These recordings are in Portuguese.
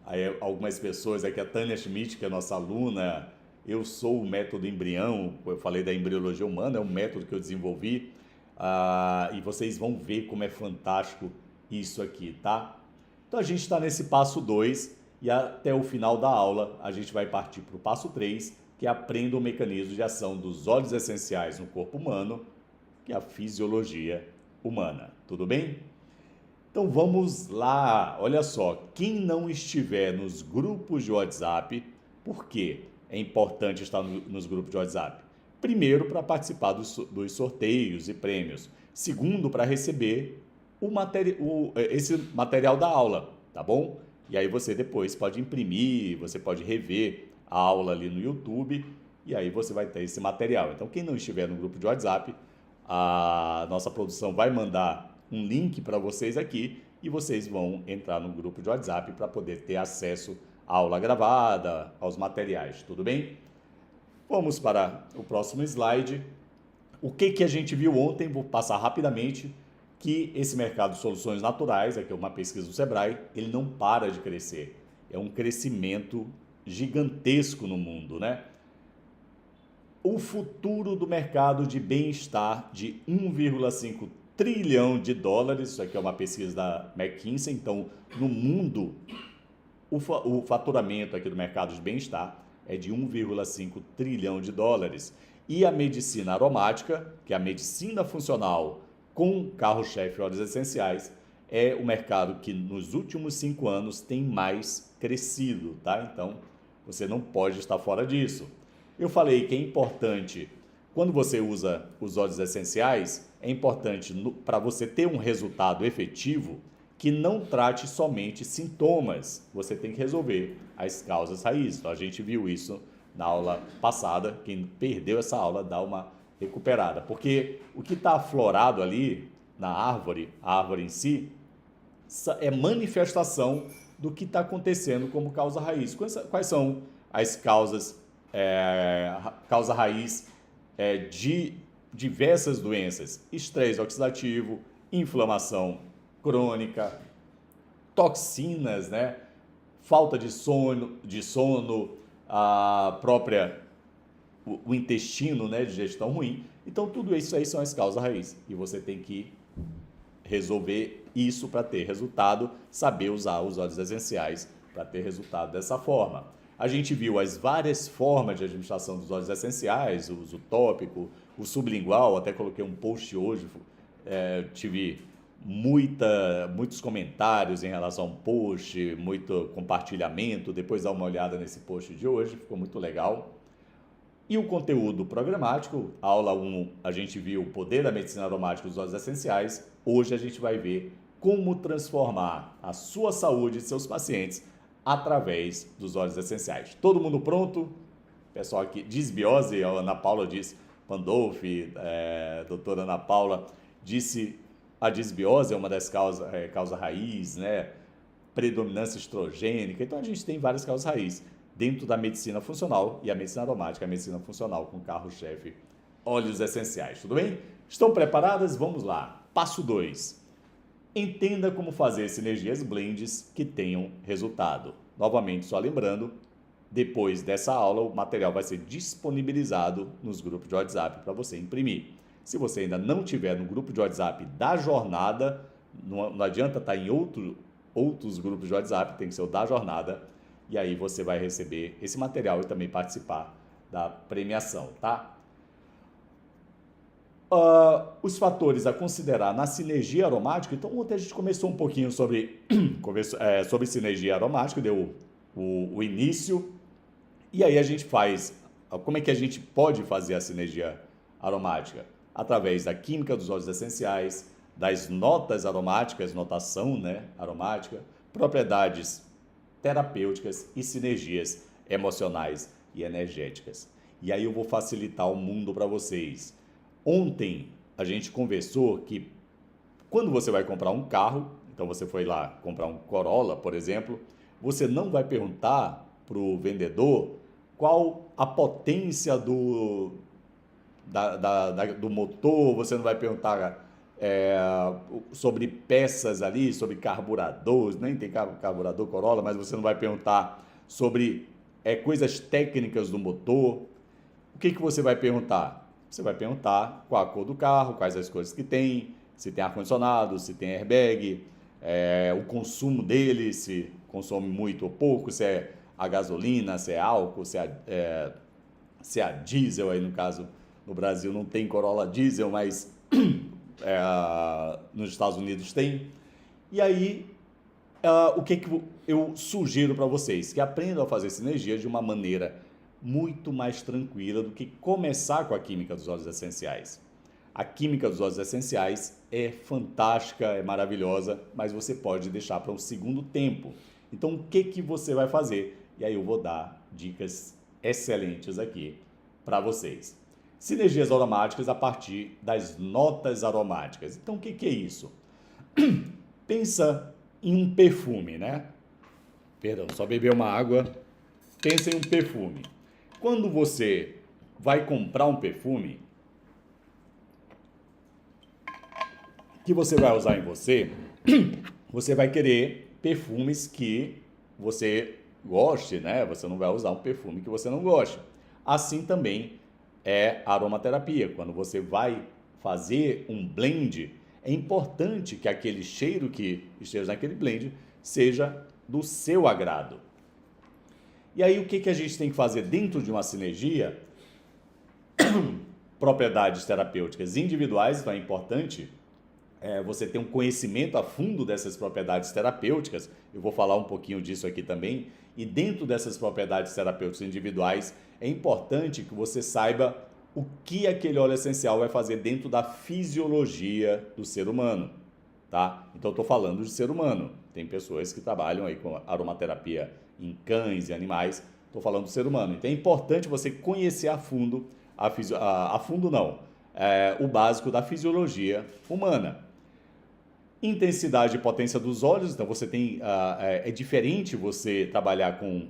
Aí, algumas pessoas, aqui a Tânia Schmidt, que é nossa aluna, eu sou o método embrião, eu falei da embriologia humana, é um método que eu desenvolvi, e vocês vão ver como é fantástico isso aqui, tá? Então a gente está nesse passo 2 e até o final da aula a gente vai partir para o passo 3, que é aprenda o mecanismo de ação dos óleos essenciais no corpo humano, que é a fisiologia humana. Tudo bem? Então vamos lá. Olha só, quem não estiver nos grupos de WhatsApp, por quê? É importante estar nos grupos de WhatsApp. Primeiro, para participar dos sorteios e prêmios. Segundo, para receber esse material da aula, tá bom? E aí você depois pode imprimir, você pode rever a aula ali no YouTube e aí você vai ter esse material. Então, quem não estiver no grupo de WhatsApp, a nossa produção vai mandar um link para vocês aqui e vocês vão entrar no grupo de WhatsApp para poder ter acesso à aula gravada, aos materiais, tudo bem? Vamos para o próximo slide. O que a gente viu ontem, vou passar rapidamente, que esse mercado de soluções naturais, aqui é uma pesquisa do Sebrae, ele não para de crescer. É um crescimento gigantesco no mundo, né? O futuro do mercado de bem-estar de 1,5 trilhão de dólares, isso aqui é uma pesquisa da McKinsey, então no mundo o faturamento aqui do mercado de bem-estar é de 1,5 trilhão de dólares. E a medicina aromática, que é a medicina funcional com carro-chefe óleos essenciais, é o mercado que nos últimos 5 anos tem mais crescido, tá? Então, você não pode estar fora disso. Eu falei que é importante, quando você usa os óleos essenciais, é importante para você ter um resultado efetivo que não trate somente sintomas. Você tem que resolver as causas raízes. Então, a gente viu isso na aula passada. Quem perdeu essa aula, dá uma recuperada. Porque o que está aflorado ali na árvore, a árvore em si, é manifestação do que está acontecendo como causa raiz. Quais são as causas, causa raiz de diversas doenças? Estresse oxidativo, inflamação crônica, toxinas, né? Falta de sono, a própria o intestino, né, digestão ruim. Então tudo isso aí são as causas raiz e você tem que resolver isso para ter resultado, saber usar os óleos essenciais para ter resultado dessa forma. A gente viu as várias formas de administração dos óleos essenciais, o uso tópico, o sublingual, até coloquei um post hoje, tive muitos comentários em relação ao post, muito compartilhamento, depois dá uma olhada nesse post de hoje, ficou muito legal. E o conteúdo programático, aula 1, a gente viu o poder da medicina aromática dos óleos essenciais, hoje a gente vai ver como transformar a sua saúde e seus pacientes através dos óleos essenciais. Todo mundo pronto? Pessoal aqui, disbiose, a Ana Paula disse, Pandolfi, doutora Ana Paula, disse a disbiose é uma das causas raiz, né? Predominância estrogênica. Então a gente tem várias causas raiz dentro da medicina funcional e a medicina aromática, a medicina funcional com carro-chefe, óleos essenciais. Tudo bem? Estão preparadas? Vamos lá. Passo 2. Entenda como fazer sinergias blends que tenham resultado. Novamente, só lembrando, depois dessa aula, o material vai ser disponibilizado nos grupos de WhatsApp para você imprimir. Se você ainda não tiver no grupo de WhatsApp da jornada, não adianta estar em outros grupos de WhatsApp, tem que ser o da jornada, e aí você vai receber esse material e também participar da premiação, tá? Os fatores a considerar na sinergia aromática. Então, ontem a gente começou um pouquinho sobre sinergia aromática, deu o início, e aí a gente faz, como é que a gente pode fazer a sinergia aromática? Através da química dos óleos essenciais, das notas aromáticas, notação, né, aromática, propriedades terapêuticas e sinergias emocionais e energéticas. E aí eu vou facilitar o mundo para vocês. Ontem a gente conversou que quando você vai comprar um carro, então você foi lá comprar um Corolla, por exemplo, você não vai perguntar para o vendedor qual a potência do motor, você não vai perguntar é, sobre peças ali, sobre carburadores, nem tem carburador Corolla, mas você não vai perguntar sobre coisas técnicas do motor. O que você vai perguntar? Você vai perguntar qual a cor do carro, quais as cores que tem, se tem ar-condicionado, se tem airbag, o consumo dele, se consome muito ou pouco, se é a gasolina, se é álcool, se é a diesel, aí no caso, no Brasil não tem Corolla diesel, mas nos Estados Unidos tem. E aí, o que eu sugiro para vocês? Que aprendam a fazer sinergia de uma maneira muito mais tranquila do que começar com a química dos óleos essenciais. A química dos óleos essenciais é fantástica, é maravilhosa, mas você pode deixar para um segundo tempo. Então, o que você vai fazer? E aí eu vou dar dicas excelentes aqui para vocês. Sinergias aromáticas a partir das notas aromáticas. Então, o que é isso? Pensa em um perfume, né? Perdão, só beber uma água. Pensa em um perfume. Quando você vai comprar um perfume que você vai usar em você, você vai querer perfumes que você goste, né? Você não vai usar um perfume que você não goste. Assim também é a aromaterapia. Quando você vai fazer um blend, é importante que aquele cheiro que esteja naquele blend seja do seu agrado. E aí o que a gente tem que fazer dentro de uma sinergia? Propriedades terapêuticas individuais, então é importante você ter um conhecimento a fundo dessas propriedades terapêuticas. Eu vou falar um pouquinho disso aqui também. E dentro dessas propriedades terapêuticas individuais, é importante que você saiba o que aquele óleo essencial vai fazer dentro da fisiologia do ser humano, tá? Então, eu estou falando de ser humano. Tem pessoas que trabalham aí com aromaterapia em cães e animais. Estou falando do ser humano. Então, é importante você conhecer a fundo, o básico da fisiologia humana. Intensidade e potência dos óleos, então você tem, é diferente você trabalhar com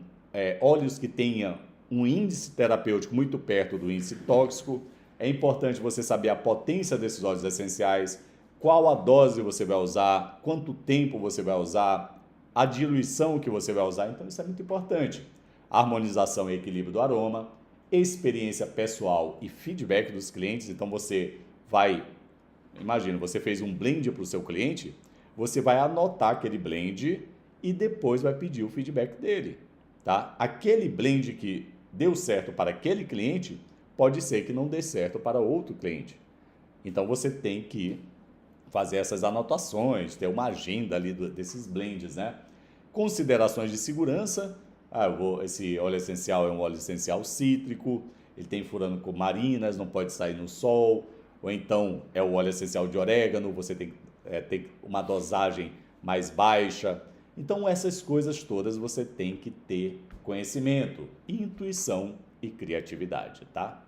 óleos que tenha um índice terapêutico muito perto do índice tóxico. É importante você saber a potência desses óleos essenciais, qual a dose você vai usar, quanto tempo você vai usar, a diluição que você vai usar, então isso é muito importante. Harmonização e equilíbrio do aroma, experiência pessoal e feedback dos clientes, então você vai... Imagina, você fez um blend para o seu cliente, você vai anotar aquele blend e depois vai pedir o feedback dele, tá? Aquele blend que deu certo para aquele cliente, pode ser que não dê certo para outro cliente. Então, você tem que fazer essas anotações, ter uma agenda ali desses blends, né? Considerações de segurança. Esse óleo essencial é um óleo essencial cítrico, ele tem furanocomarinas, não pode sair no sol. Ou então é o óleo essencial de orégano, você tem que ter uma dosagem mais baixa. Então essas coisas todas você tem que ter conhecimento, intuição e criatividade, tá?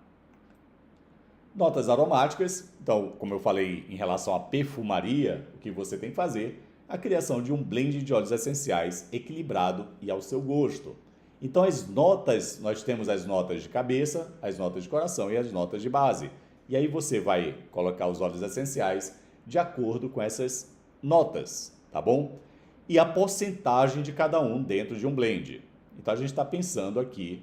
Notas aromáticas, então como eu falei em relação à perfumaria, o que você tem que fazer? A criação de um blend de óleos essenciais equilibrado e ao seu gosto. Então as notas, nós temos as notas de cabeça, as notas de coração e as notas de base. E aí você vai colocar os óleos essenciais de acordo com essas notas, tá bom? E a porcentagem de cada um dentro de um blend. Então a gente está pensando aqui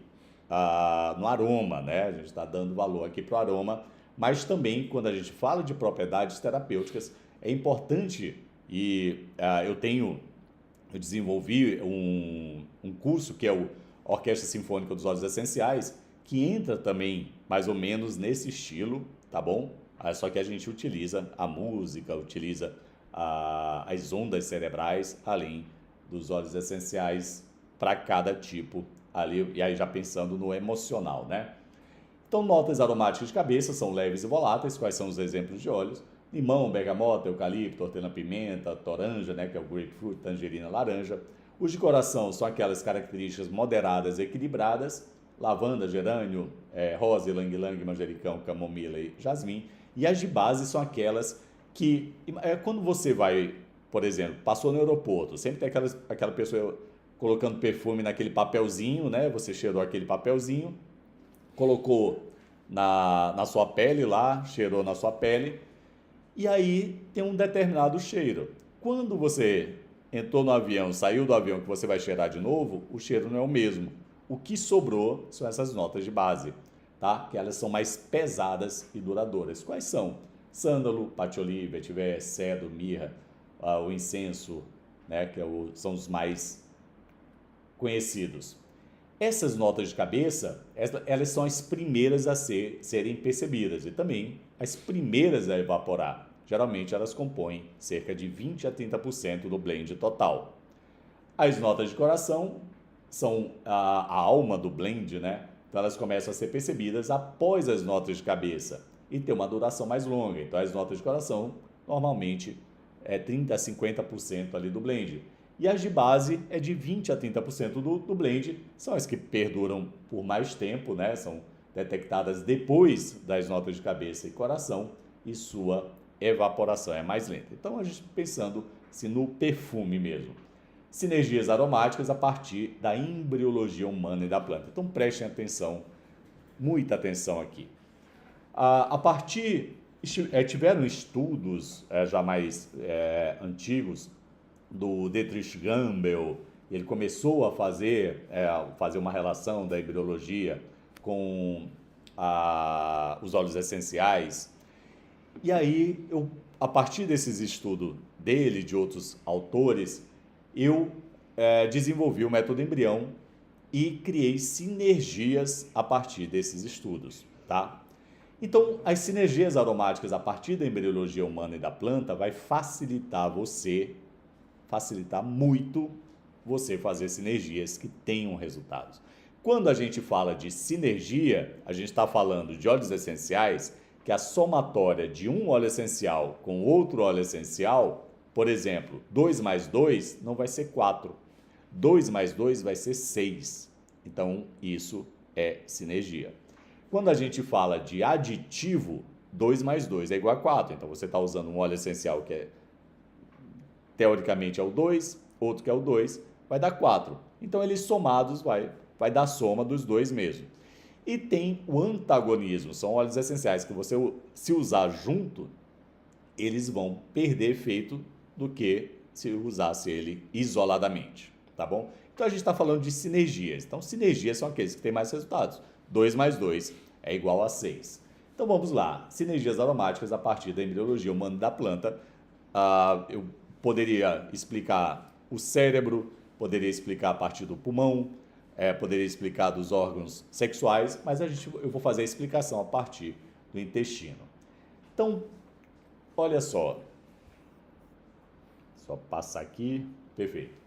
no aroma, né? A gente está dando valor aqui para o aroma, mas também quando a gente fala de propriedades terapêuticas, é importante eu desenvolvi um curso que é o Orquestra Sinfônica dos Óleos Essenciais, que entra também mais ou menos nesse estilo, tá bom? Só que a gente utiliza a música, utiliza as ondas cerebrais, além dos óleos essenciais para cada tipo ali, e aí já pensando no emocional, né? Então, notas aromáticas de cabeça são leves e voláteis. Quais são os exemplos de óleos? Limão, bergamota, eucalipto, hortelã-pimenta, toranja, né, que é o grapefruit, tangerina, laranja. Os de coração são aquelas características moderadas e equilibradas. Lavanda, gerânio, rosa, ylang-ylang, manjericão, camomila e jasmim. E as de base são aquelas que, quando você vai, por exemplo, passou no aeroporto, sempre tem aquela pessoa colocando perfume naquele papelzinho, né? Você cheirou aquele papelzinho, colocou na sua pele lá, cheirou na sua pele, E aí tem um determinado cheiro. Quando você entrou no avião, saiu do avião que você vai cheirar de novo, o cheiro não é o mesmo. O que sobrou são essas notas de base, tá? Que elas são mais pesadas e duradouras. Quais são? Sândalo, patchouli, vetiver, cedro, mirra, o incenso, né? São os mais conhecidos. Essas notas de cabeça, elas são as primeiras a serem percebidas e também as primeiras a evaporar. Geralmente elas compõem cerca de 20 a 30% do blend total. As notas de coração são a alma do blend, né? Então elas começam a ser percebidas após as notas de cabeça e tem uma duração mais longa. Então as notas de coração normalmente é 30 a 50% ali do blend. E as de base é de 20 a 30% do blend, são as que perduram por mais tempo, né? São detectadas depois das notas de cabeça e coração e sua evaporação é mais lenta. Então a gente pensando assim, no perfume mesmo. Sinergias aromáticas a partir da embriologia humana e da planta. Então prestem atenção, muita atenção aqui. Tiveram estudos já mais antigos do Dietrich Gambel, ele começou a fazer uma relação da embriologia com os óleos essenciais. E aí, a partir desses estudos dele e de outros autores, eu desenvolvi o método embrião e criei sinergias a partir desses estudos, tá? Então, as sinergias aromáticas a partir da embriologia humana e da planta vai facilitar muito você fazer sinergias que tenham resultados. Quando a gente fala de sinergia, a gente está falando de óleos essenciais, que a somatória de um óleo essencial com outro óleo essencial, por exemplo, 2 mais 2 não vai ser 4, 2 mais 2 vai ser 6. Então, isso é sinergia. Quando a gente fala de aditivo, 2 mais 2 é igual a 4. Então, você está usando um óleo essencial que teoricamente é o 2, outro que é o 2, vai dar 4. Então, eles somados vai dar a soma dos dois mesmo. E tem o antagonismo, são óleos essenciais que você, se usar junto, eles vão perder efeito do que se usasse ele isoladamente, tá bom? Então, a gente está falando de sinergias. Então, sinergias são aqueles que têm mais resultados. 2 mais 2 é igual a 6. Então, vamos lá. Sinergias aromáticas a partir da embriologia humana da planta. Eu poderia explicar o cérebro, poderia explicar a partir do pulmão, poderia explicar dos órgãos sexuais, mas eu vou fazer a explicação a partir do intestino. Então, olha só. Só passar aqui. Perfeito.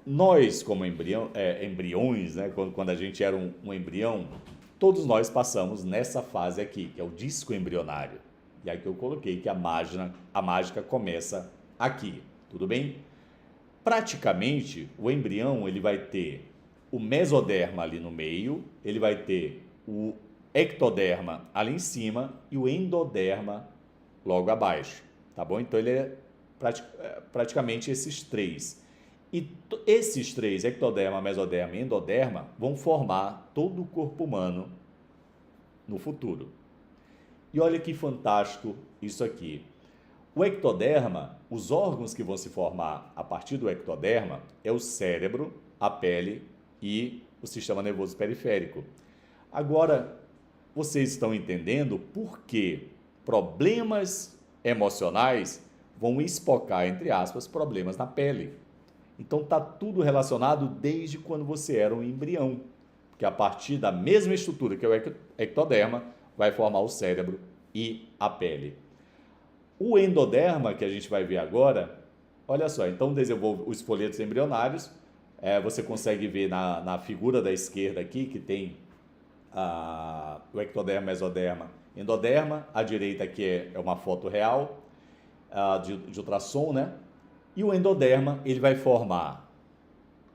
Nós, como embriões, né, quando a gente era um embrião, todos nós passamos nessa fase aqui, que é o disco embrionário. E aí que eu coloquei que a mágica começa aqui, tudo bem? Praticamente, o embrião ele vai ter o mesoderma ali no meio, ele vai ter o ectoderma ali em cima e o endoderma logo abaixo, tá bom? Então, ele é praticamente esses três. E esses três, ectoderma, mesoderma e endoderma, vão formar todo o corpo humano no futuro. E olha que fantástico isso aqui. O ectoderma, os órgãos que vão se formar a partir do ectoderma é o cérebro, a pele e o sistema nervoso periférico. Agora, vocês estão entendendo por que problemas emocionais vão espocar, entre aspas, problemas na pele. Então, está tudo relacionado desde quando você era um embrião, que a partir da mesma estrutura que é o ectoderma, vai formar o cérebro e a pele. O endoderma, que a gente vai ver agora, olha só, então desenvolve os folhetos embrionários, você consegue ver na figura da esquerda aqui, que tem o ectoderma, mesoderma, endoderma, à direita aqui é uma foto real de ultrassom, né? E o endoderma, ele vai formar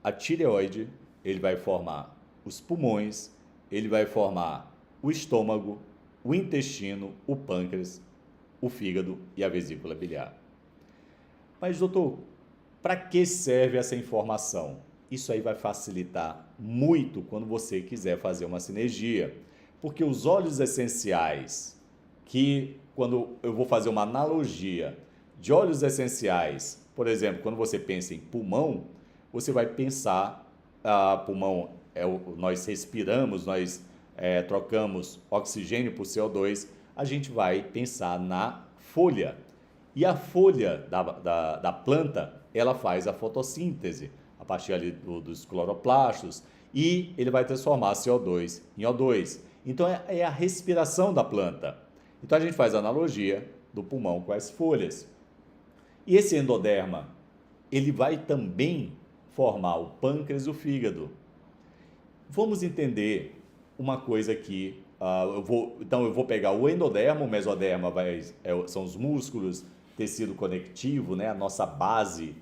a tireoide, ele vai formar os pulmões, ele vai formar o estômago, o intestino, o pâncreas, o fígado e a vesícula biliar. Mas, doutor, para que serve essa informação? Isso aí vai facilitar muito quando você quiser fazer uma sinergia, porque os óleos essenciais que quando eu vou fazer uma analogia de óleos essenciais, por exemplo, quando você pensa em pulmão, você vai pensar, pulmão nós respiramos, nós trocamos oxigênio por CO2, a gente vai pensar na folha. E a folha da planta, ela faz a fotossíntese a partir ali dos cloroplastos e ele vai transformar CO2 em O2. Então é a respiração da planta. Então a gente faz a analogia do pulmão com as folhas. E esse endoderma, ele vai também formar o pâncreas e o fígado. Vamos entender uma coisa aqui. Então eu vou pegar o endoderma, o mesoderma são os músculos, tecido conectivo, né, a nossa base,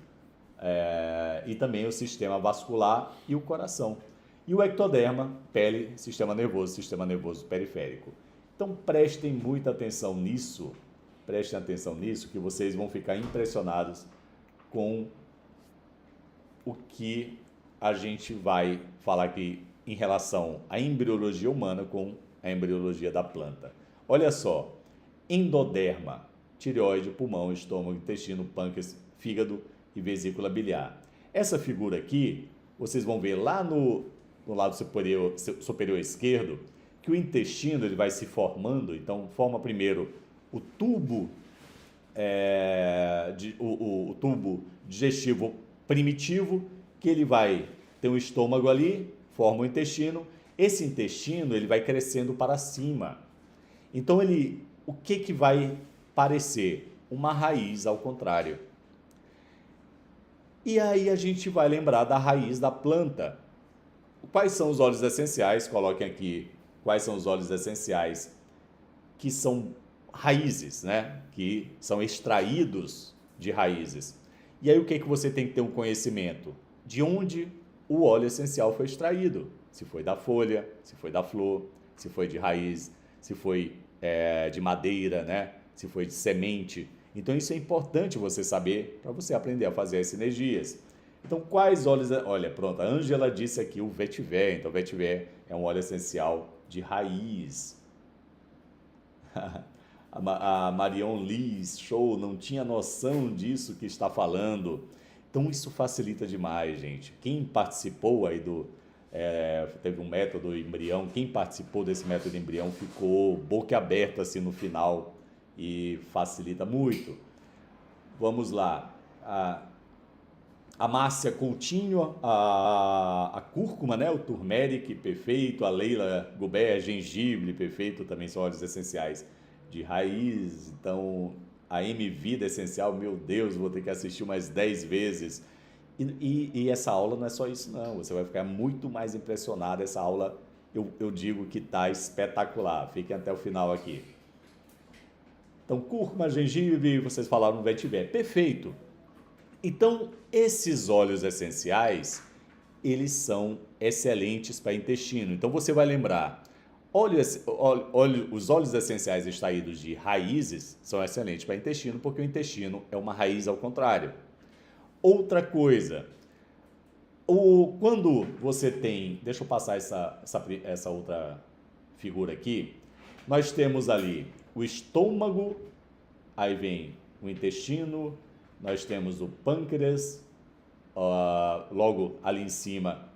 e também o sistema vascular e o coração. E o ectoderma, pele, sistema nervoso periférico. Então prestem muita atenção nisso, que vocês vão ficar impressionados com o que a gente vai falar aqui em relação à embriologia humana com a embriologia da planta. Olha só, endoderma, tireoide, pulmão, estômago, intestino, pâncreas, fígado e vesícula biliar. Essa figura aqui, vocês vão ver lá no lado superior esquerdo, que o intestino ele vai se formando. Então forma primeiro o tubo, o tubo digestivo primitivo, que ele vai ter um estômago ali, forma o intestino. Esse intestino ele vai crescendo para cima. Então o que vai parecer? Uma raiz ao contrário. E aí a gente vai lembrar da raiz da planta. Quais são os óleos essenciais? Coloquem aqui quais são os óleos essenciais que são raízes, né? Que são extraídos de raízes. E aí o que você tem que ter um conhecimento? De onde o óleo essencial foi extraído. Se foi da folha, se foi da flor, se foi de raiz, se foi de madeira, né? Se foi de semente. Então isso é importante você saber para você aprender a fazer as sinergias. Então quais óleos... Olha, pronto, a Ângela disse aqui o vetiver. Então o vetiver é um óleo essencial de raiz. A Marion Liz, show, não tinha noção disso que está falando. Então isso facilita demais, gente. Quem participou aí teve um método embrião, quem participou desse método embrião ficou boca aberta assim no final e facilita muito. Vamos lá. A Márcia Coutinho, a cúrcuma, né? O turmeric, perfeito. A Leila Gubert, gengibre, perfeito. Também são óleos essenciais de raiz. Então, a M-Vida essencial, meu Deus, vou ter que assistir umas 10 vezes. E essa aula não é só isso, não. Você vai ficar muito mais impressionado. Essa aula, eu digo que está espetacular. Fiquem até o final aqui. Então, cúrcuma, gengibre, vocês falaram no vetiver. Perfeito. Então, esses óleos essenciais, eles são excelentes para intestino. Então, você vai lembrar, os óleos essenciais extraídos de raízes são excelentes para intestino, porque o intestino é uma raiz ao contrário. Outra coisa, quando você tem... Deixa eu passar essa outra figura aqui. Nós temos ali o estômago, aí vem o intestino, nós temos o pâncreas, logo ali em cima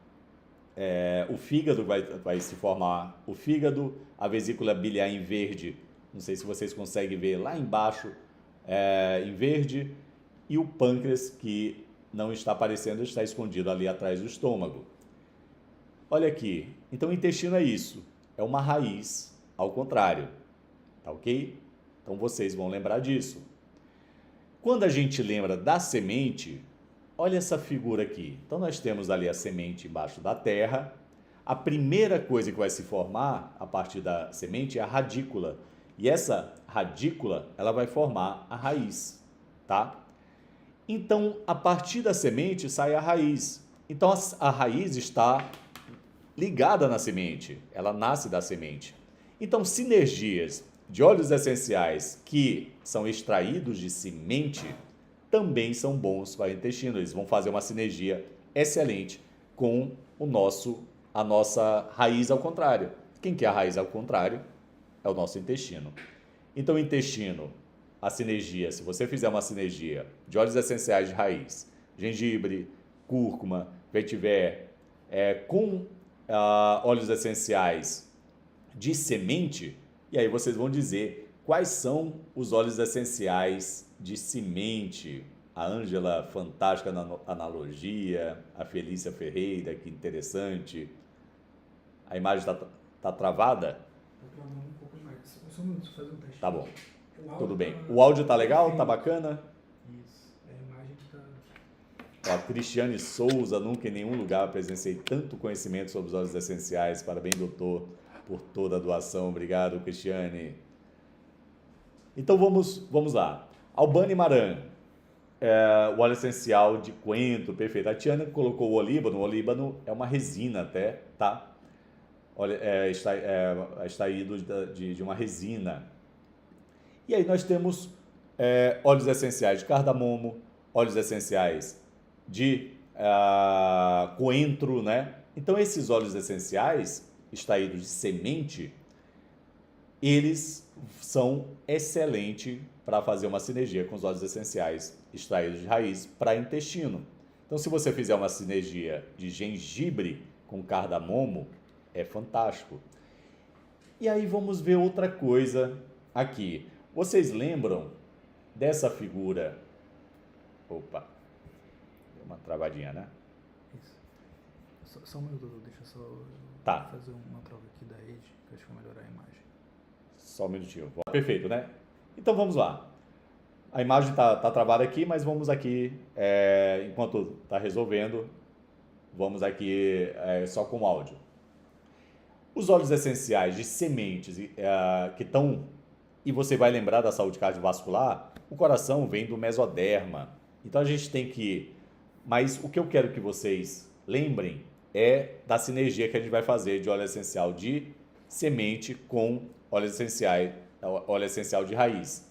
o fígado, vai se formar o fígado, a vesícula biliar em verde, não sei se vocês conseguem ver lá embaixo, em verde, e o pâncreas, que não está aparecendo, está escondido ali atrás do estômago. Olha aqui, então o intestino é isso, é uma raiz ao contrário, tá ok? Então vocês vão lembrar disso. Quando a gente lembra da semente, olha essa figura aqui. Então nós temos ali a semente embaixo da terra. A primeira coisa que vai se formar a partir da semente é a radícula. E essa radícula, ela vai formar a raiz, tá? Então, a partir da semente sai a raiz. Então a raiz está ligada na semente, ela nasce da semente. Então, sinergias de óleos essenciais que são extraídos de semente também são bons para o intestino. Eles vão fazer uma sinergia excelente com a nossa raiz ao contrário. Quem que é a raiz ao contrário? É o nosso intestino. Então, o intestino, a sinergia, se você fizer uma sinergia de óleos essenciais de raiz, gengibre, cúrcuma, vetiver, com óleos essenciais de semente, e aí vocês vão dizer quais são os óleos essenciais de semente. A Ângela, fantástica na analogia, a Felícia Ferreira, que interessante. A imagem tá travada? Tá travando um pouco mais. Só um minuto, fazer um teste. Tá bom. Tudo bem. O áudio tá legal? Tá bacana? Isso. É a imagem que tá... Ó, Cristiane Souza, nunca em nenhum lugar presenciei tanto conhecimento sobre os óleos essenciais. Parabéns, doutor, por toda a doação. Obrigado, Cristiane. Então vamos lá. Albane Maran, o óleo essencial de coentro, perfeito. A Tiana colocou o olíbano é uma resina até, tá? Olha, extraído de uma resina. E aí nós temos óleos essenciais de cardamomo, óleos essenciais de coentro, né? Então, esses óleos essenciais extraídos de semente, eles são excelentes para fazer uma sinergia com os óleos essenciais extraídos de raiz para intestino. Então, se você fizer uma sinergia de gengibre com cardamomo, é fantástico. E aí vamos ver outra coisa aqui. Vocês lembram dessa figura? Opa, deu uma travadinha, né? Isso. Só um minuto, deixa eu só fazer uma prova aqui da rede, que eu acho que vai melhorar a imagem. Só um minutinho. Perfeito, né? Então vamos lá. A imagem tá travada aqui, mas vamos aqui, enquanto está resolvendo, vamos aqui só com o áudio. Os óleos essenciais de sementes que estão... E você vai lembrar da saúde cardiovascular, o coração vem do mesoderma. Então a gente tem que... Mas o que eu quero que vocês lembrem é da sinergia que a gente vai fazer de óleo essencial de semente com óleo essencial de raiz.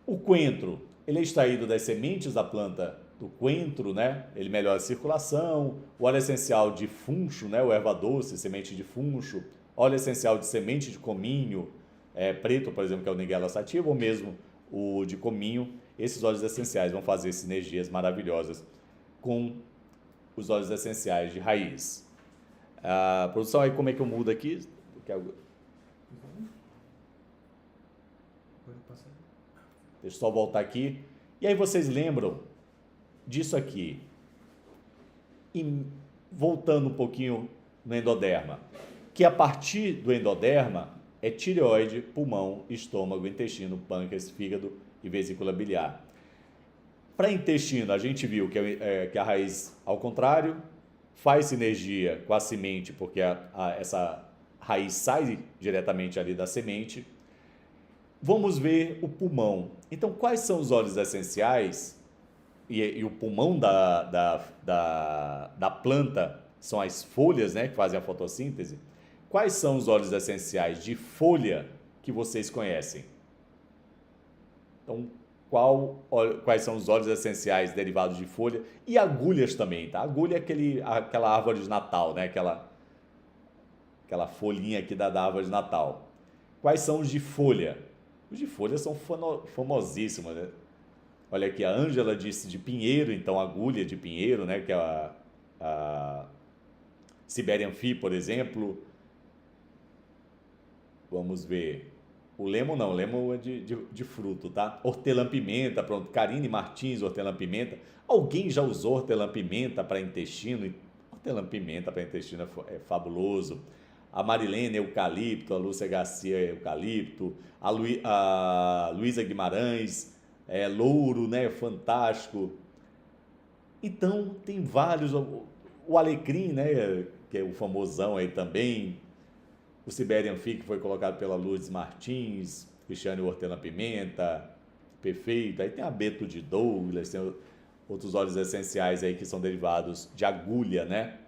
O coentro, ele é extraído das sementes da planta do coentro, né? Ele melhora a circulação. O óleo essencial de funcho, né? O erva doce, semente de funcho. Óleo essencial de semente de cominho, preto, por exemplo, que é o Nigella sativa, ou mesmo o de cominho. Esses óleos essenciais vão fazer sinergias maravilhosas com os óleos essenciais de raiz. A produção, aí como é que eu mudo aqui? Deixa eu só voltar aqui. E aí vocês lembram disso aqui. E voltando um pouquinho no endoderma, que a partir do endoderma é tireoide, pulmão, estômago, intestino, pâncreas, fígado e vesícula biliar. Para intestino, a gente viu que a raiz, ao contrário, faz sinergia com a semente, porque essa raiz sai diretamente ali da semente. Vamos ver o pulmão. Então, quais são os óleos essenciais? E o pulmão da planta são as folhas, né, que fazem a fotossíntese. Quais são os óleos essenciais de folha que vocês conhecem? Então, quais são os óleos essenciais derivados de folha? E agulhas também, tá? Agulha é aquela árvore de Natal, né? Aquela folhinha aqui da árvore de Natal. Quais são os de folha? Os de folha são famosíssimos, né? Olha aqui, a Ângela disse de pinheiro, então agulha de pinheiro, né? Que é a Siberian Fir, por exemplo. Vamos ver. O lemon não, o lemon é de fruto, tá? Hortelã-pimenta, pronto. Karine Martins, hortelã-pimenta. Alguém já usou hortelã-pimenta para intestino? Hortelã-pimenta para intestino é fabuloso. A Marilene, eucalipto. A Lúcia Garcia, eucalipto. A Luísa Guimarães, louro, né? Fantástico. Então, tem vários. O alecrim, né? Que é o famosão aí também. O Siberian Fir, que foi colocado pela Lourdes Martins, Cristiane Hortelã-Pimenta, perfeito. Aí tem a Beto de Douglas, tem outros óleos essenciais aí que são derivados de agulha, né?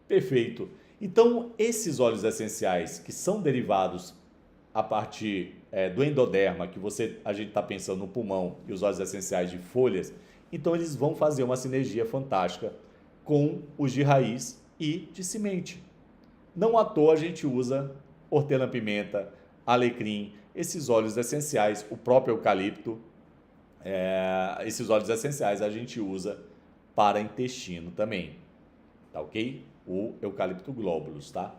Perfeito. Então, esses óleos essenciais que são derivados a partir do endoderma, que a gente está pensando no pulmão, e os óleos essenciais de folhas, então eles vão fazer uma sinergia fantástica com os de raiz e de semente. Não à toa a gente usa hortelã-pimenta, alecrim, esses óleos essenciais, o próprio eucalipto, esses óleos essenciais a gente usa para intestino também, tá ok? O eucalipto globulus, tá?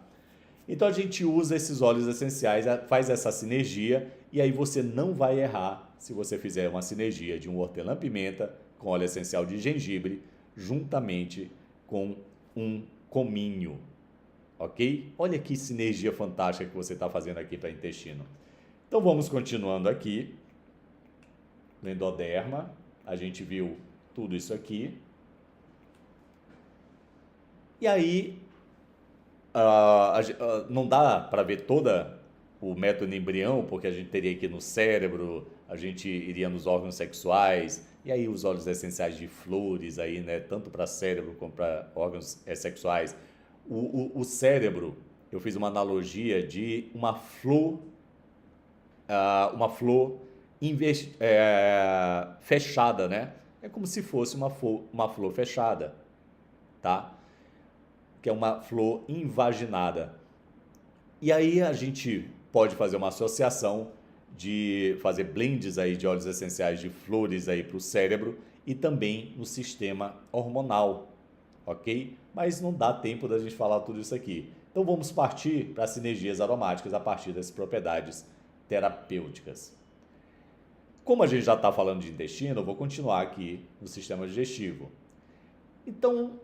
Então a gente usa esses óleos essenciais, faz essa sinergia e aí você não vai errar se você fizer uma sinergia de um hortelã-pimenta com óleo essencial de gengibre juntamente com um cominho, ok? Olha que sinergia fantástica que você está fazendo aqui para intestino. Então vamos continuando aqui. No endoderma, a gente viu tudo isso aqui. E aí, não dá para ver toda o método embrião, porque a gente teria aqui no cérebro, a gente iria nos órgãos sexuais, e aí os óleos essenciais de flores, aí, né, tanto para cérebro como para órgãos sexuais. O cérebro, eu fiz uma analogia de uma flor fechada, né? É como se fosse uma flor fechada, tá? Que é uma flor invaginada. E aí a gente pode fazer uma associação de fazer blends aí de óleos essenciais de flores aí para o cérebro e também no sistema hormonal, ok? Mas não dá tempo da gente falar tudo isso aqui. Então vamos partir para sinergias aromáticas a partir das propriedades terapêuticas. Como a gente já está falando de intestino, eu vou continuar aqui no sistema digestivo. Então,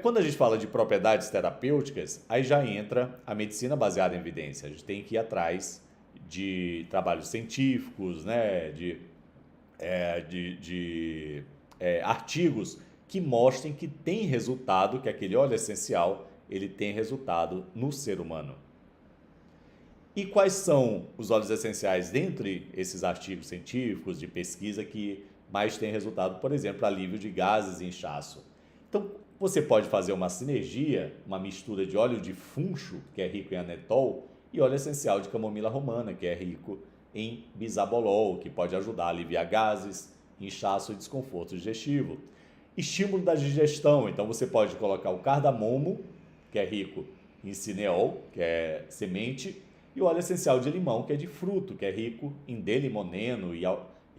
quando a gente fala de propriedades terapêuticas, aí já entra a medicina baseada em evidência. A gente tem que ir atrás de trabalhos científicos, né, de artigos que mostrem que tem resultado, que aquele óleo essencial ele tem resultado no ser humano. E quais são os óleos essenciais dentre esses artigos científicos de pesquisa que mais têm resultado? Por exemplo, alívio de gases e inchaço. Então, você pode fazer uma sinergia, uma mistura de óleo de funcho, que é rico em anetol, e óleo essencial de camomila romana, que é rico em bisabolol, que pode ajudar a aliviar gases, inchaço e desconforto digestivo. Estímulo da digestão, então você pode colocar o cardamomo, que é rico em cineol, que é semente, e o óleo essencial de limão, que é de fruto, que é rico em D-limoneno e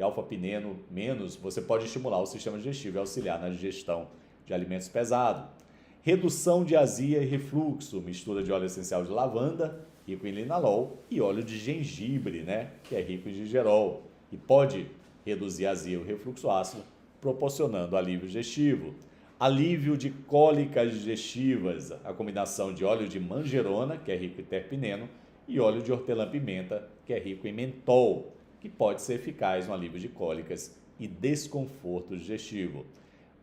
alfa-pineno menos. Você pode estimular o sistema digestivo e auxiliar na digestão de alimentos pesados. Redução de azia e refluxo, mistura de óleo essencial de lavanda, rico em linalol, e óleo de gengibre, né, que é rico em gingerol, e pode reduzir a azia e o refluxo ácido, proporcionando alívio digestivo. Alívio de cólicas digestivas, a combinação de óleo de manjerona, que é rico em terpineno, e óleo de hortelã-pimenta, que é rico em mentol, que pode ser eficaz no alívio de cólicas e desconforto digestivo.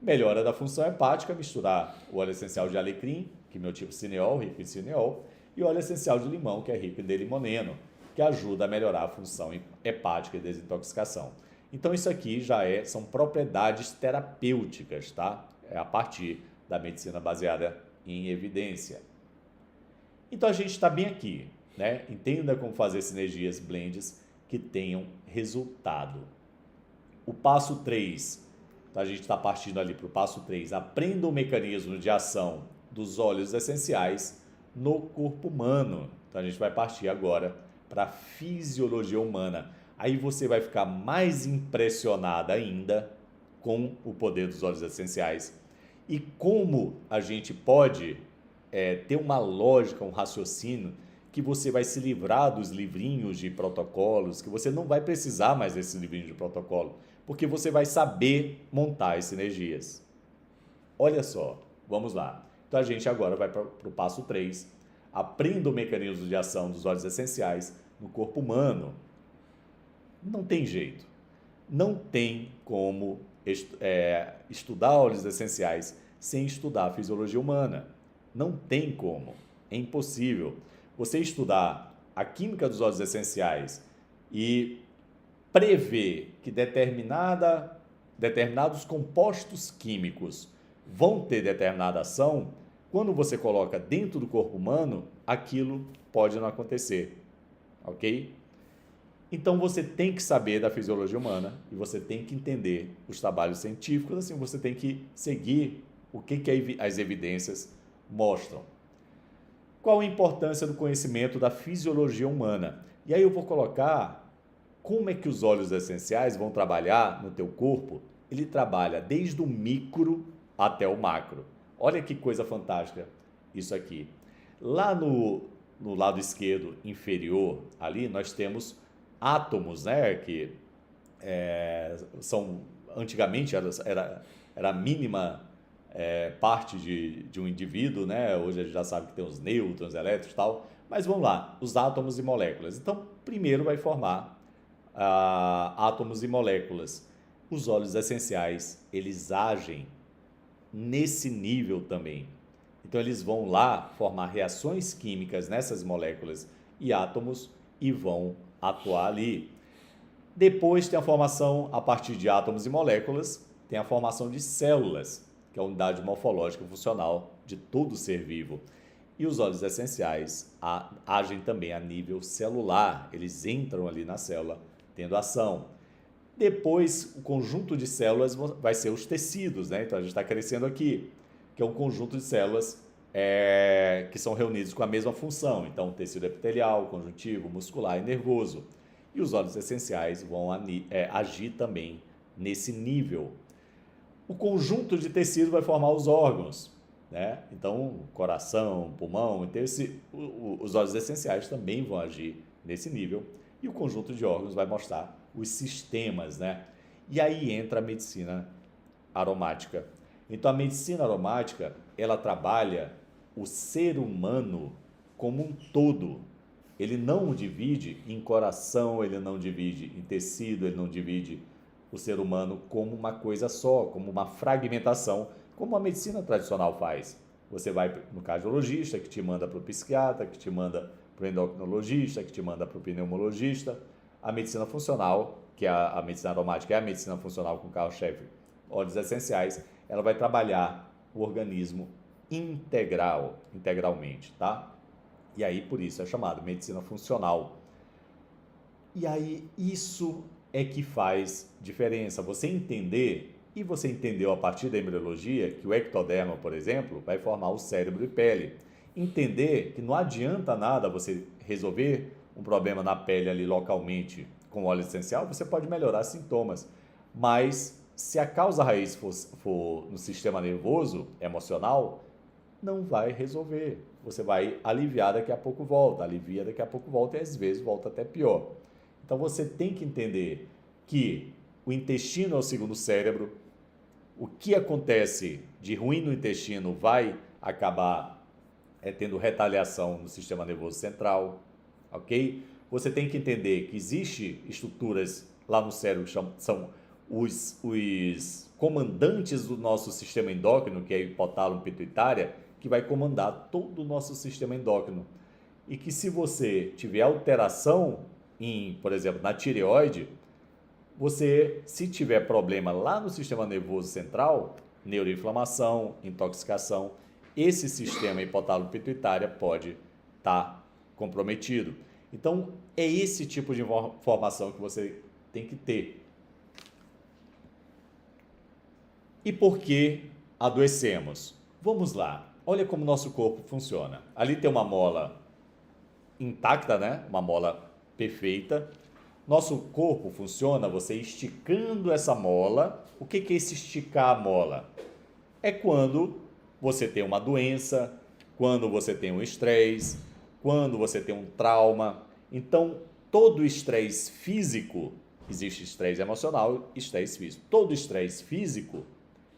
Melhora da função hepática, misturar o óleo essencial de alecrim, quimiotipo cineol, rico em cineol, e o óleo essencial de limão, que é rico em D-limoneno, que ajuda a melhorar a função hepática e desintoxicação. Então isso aqui já são propriedades terapêuticas, tá? É a partir da medicina baseada em evidência. Então a gente está bem aqui, né? Entenda como fazer sinergias blends que tenham resultado. O passo 3, então a gente está partindo ali para o passo 3, aprenda o mecanismo de ação dos óleos essenciais no corpo humano. Então a gente vai partir agora para a fisiologia humana. Aí você vai ficar mais impressionada ainda com o poder dos óleos essenciais e como a gente pode ter uma lógica, um raciocínio que você vai se livrar dos livrinhos de protocolos, que você não vai precisar mais desses livrinhos de protocolo, porque você vai saber montar as sinergias. Olha só, vamos lá. Então a gente agora vai para o passo 3, aprenda o mecanismo de ação dos óleos essenciais no corpo humano. Não tem jeito, não tem como estudar óleos essenciais sem estudar a fisiologia humana. Não tem como, é impossível. Você estudar a química dos óleos essenciais e prever que determinados compostos químicos vão ter determinada ação, quando você coloca dentro do corpo humano, aquilo pode não acontecer, ok? Então você tem que saber da fisiologia humana e você tem que entender os trabalhos científicos, assim você tem que seguir o que as evidências mostram. Qual a importância do conhecimento da fisiologia humana? E aí eu vou colocar como é que os óleos essenciais vão trabalhar no teu corpo. Ele trabalha desde o micro até o macro. Olha que coisa fantástica isso aqui. Lá no lado esquerdo inferior, ali, nós temos átomos, né? Que são, antigamente era a mínima parte de um indivíduo, né? Hoje a gente já sabe que tem os nêutrons, elétrons e tal. Mas vamos lá, os átomos e moléculas. Então, primeiro vai formar átomos e moléculas. Os óleos essenciais, eles agem nesse nível também. Então, eles vão lá formar reações químicas nessas moléculas e átomos e vão atuar ali. Depois tem a formação, a partir de átomos e moléculas, tem a formação de células, que é a unidade morfológica funcional de todo ser vivo. E os óleos essenciais agem também a nível celular, eles entram ali na célula, tendo ação. Depois, o conjunto de células vai ser os tecidos, né? Então, a gente está crescendo aqui, que é um conjunto de células que são reunidos com a mesma função. Então, tecido epitelial, conjuntivo, muscular e nervoso. E os óleos essenciais vão agir também nesse nível. O conjunto de tecido vai formar os órgãos, né? Então, coração, pulmão, então os óleos essenciais também vão agir nesse nível. E o conjunto de órgãos vai mostrar os sistemas, né? E aí entra a medicina aromática. Então, a medicina aromática, ela trabalha o ser humano como um todo. Ele não divide em coração, ele não divide em tecido, ele não divide o ser humano como uma coisa só, como uma fragmentação, como a medicina tradicional faz. Você vai no cardiologista, que te manda para o psiquiatra, que te manda para o endocrinologista, que te manda para o pneumologista. A medicina funcional, que é a medicina aromática, é a medicina funcional com carro-chefe, óleos essenciais, ela vai trabalhar o organismo integralmente, tá? E aí, por isso, é chamado medicina funcional. E aí, isso é que faz diferença. Você entender, e você entendeu a partir da embriologia, que o ectoderma, por exemplo, vai formar o cérebro e pele. Entender que não adianta nada você resolver um problema na pele ali localmente com óleo essencial, você pode melhorar sintomas. Mas se a causa raiz for no sistema nervoso, emocional, não vai resolver. Você vai aliviar, daqui a pouco volta, alivia, daqui a pouco volta e às vezes volta até pior. Então você tem que entender que o intestino é o segundo cérebro, o que acontece de ruim no intestino vai acabar tendo retaliação no sistema nervoso central, ok? Você tem que entender que existem estruturas lá no cérebro que são os comandantes do nosso sistema endócrino, que é a hipotálamo pituitária, que vai comandar todo o nosso sistema endócrino. E que se você tiver alteração por exemplo, na tireoide, se tiver problema lá no sistema nervoso central, neuroinflamação, intoxicação, esse sistema hipotálamo pituitária pode estar comprometido. Então, é esse tipo de informação que você tem que ter. E por que adoecemos? Vamos lá. Olha como o nosso corpo funciona. Ali tem uma mola intacta, né? Uma mola perfeita. Nosso corpo funciona você esticando essa mola. O que é esse esticar a mola? É quando você tem uma doença, quando você tem um estresse, quando você tem um trauma. Então, todo estresse físico, existe estresse emocional e estresse físico. Todo estresse físico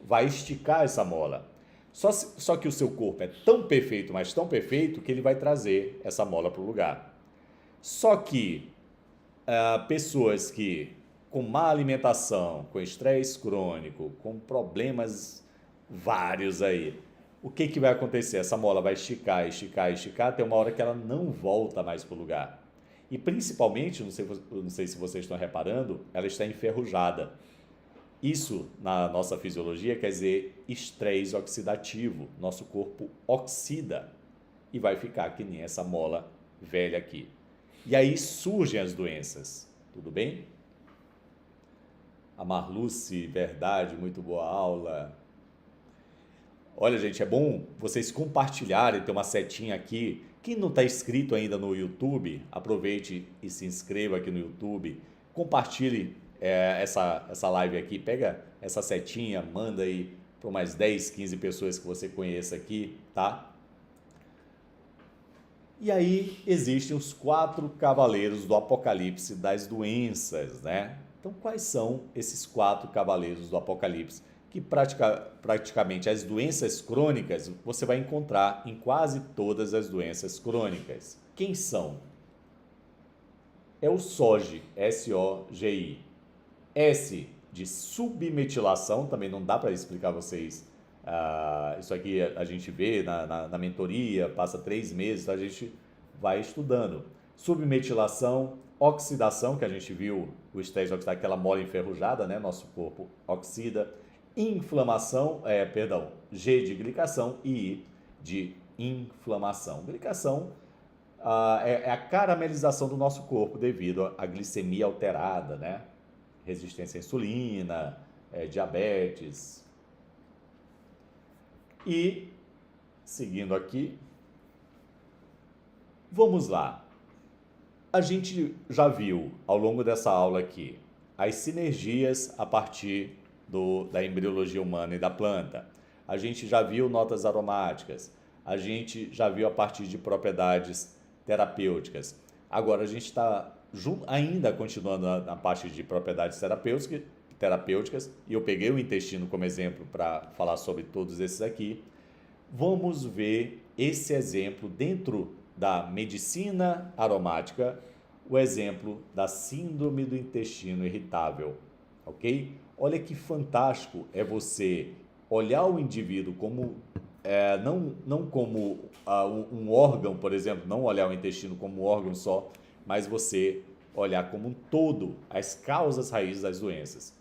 vai esticar essa mola. Só que o seu corpo é tão perfeito, mas tão perfeito, que ele vai trazer essa mola para o lugar. Só que pessoas que com má alimentação, com estresse crônico, com problemas vários aí, o que vai acontecer? Essa mola vai esticar, esticar, esticar, até uma hora que ela não volta mais para o lugar. E principalmente, não sei se vocês estão reparando, ela está enferrujada. Isso, na nossa fisiologia, quer dizer estresse oxidativo. Nosso corpo oxida e vai ficar que nem essa mola velha aqui. E aí surgem as doenças, tudo bem? A Marluce, verdade, muito boa aula. Olha, gente, é bom vocês compartilharem, tem uma setinha aqui, Quem não está inscrito ainda no YouTube, aproveite e se inscreva aqui no YouTube. Compartilhe essa live aqui. Pega essa setinha, manda aí para mais 10, 15 pessoas que você conheça aqui, tá? E aí existem os 4 cavaleiros do Apocalipse das doenças, né? Então, quais são esses 4 cavaleiros do Apocalipse? Que praticamente as doenças crônicas você vai encontrar em quase todas as doenças crônicas. Quem são? É o SOGI, S-O-G-I. S de submetilação, também não dá para explicar a vocês. Isso aqui a gente vê na mentoria, passa 3 meses, então a gente vai estudando. Submetilação, oxidação, que a gente viu o estresse oxidado, aquela mola enferrujada, né? Nosso corpo oxida. Inflamação, G de glicação e I de inflamação. Glicação é a caramelização do nosso corpo devido à glicemia alterada, né? Resistência à insulina, diabetes. E, seguindo aqui, vamos lá. A gente já viu ao longo dessa aula aqui as sinergias a partir da embriologia humana e da planta. A gente já viu notas aromáticas, a gente já viu a partir de propriedades terapêuticas. Agora a gente está ainda continuando na parte de propriedades terapêuticas, e eu peguei o intestino como exemplo para falar sobre todos esses aqui. Vamos ver esse exemplo dentro da medicina aromática, o exemplo da síndrome do intestino irritável, ok? Olha que fantástico é você olhar o indivíduo como, não como um órgão, por exemplo, não olhar o intestino como um órgão só, mas você olhar como um todo as causas raízes das doenças.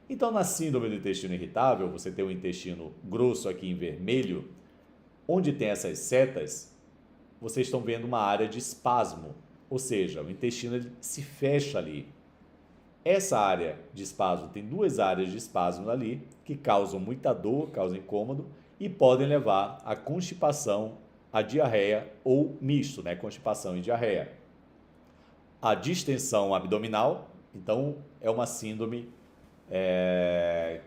Então, na síndrome do intestino irritável, você tem o intestino grosso aqui em vermelho, onde tem essas setas, vocês estão vendo uma área de espasmo, ou seja, o intestino ele se fecha ali. Essa área de espasmo, tem 2 áreas de espasmo ali, que causam muita dor, causam incômodo e podem levar à constipação, à diarreia ou misto, né? Constipação e diarreia. A distensão abdominal, então, é uma síndrome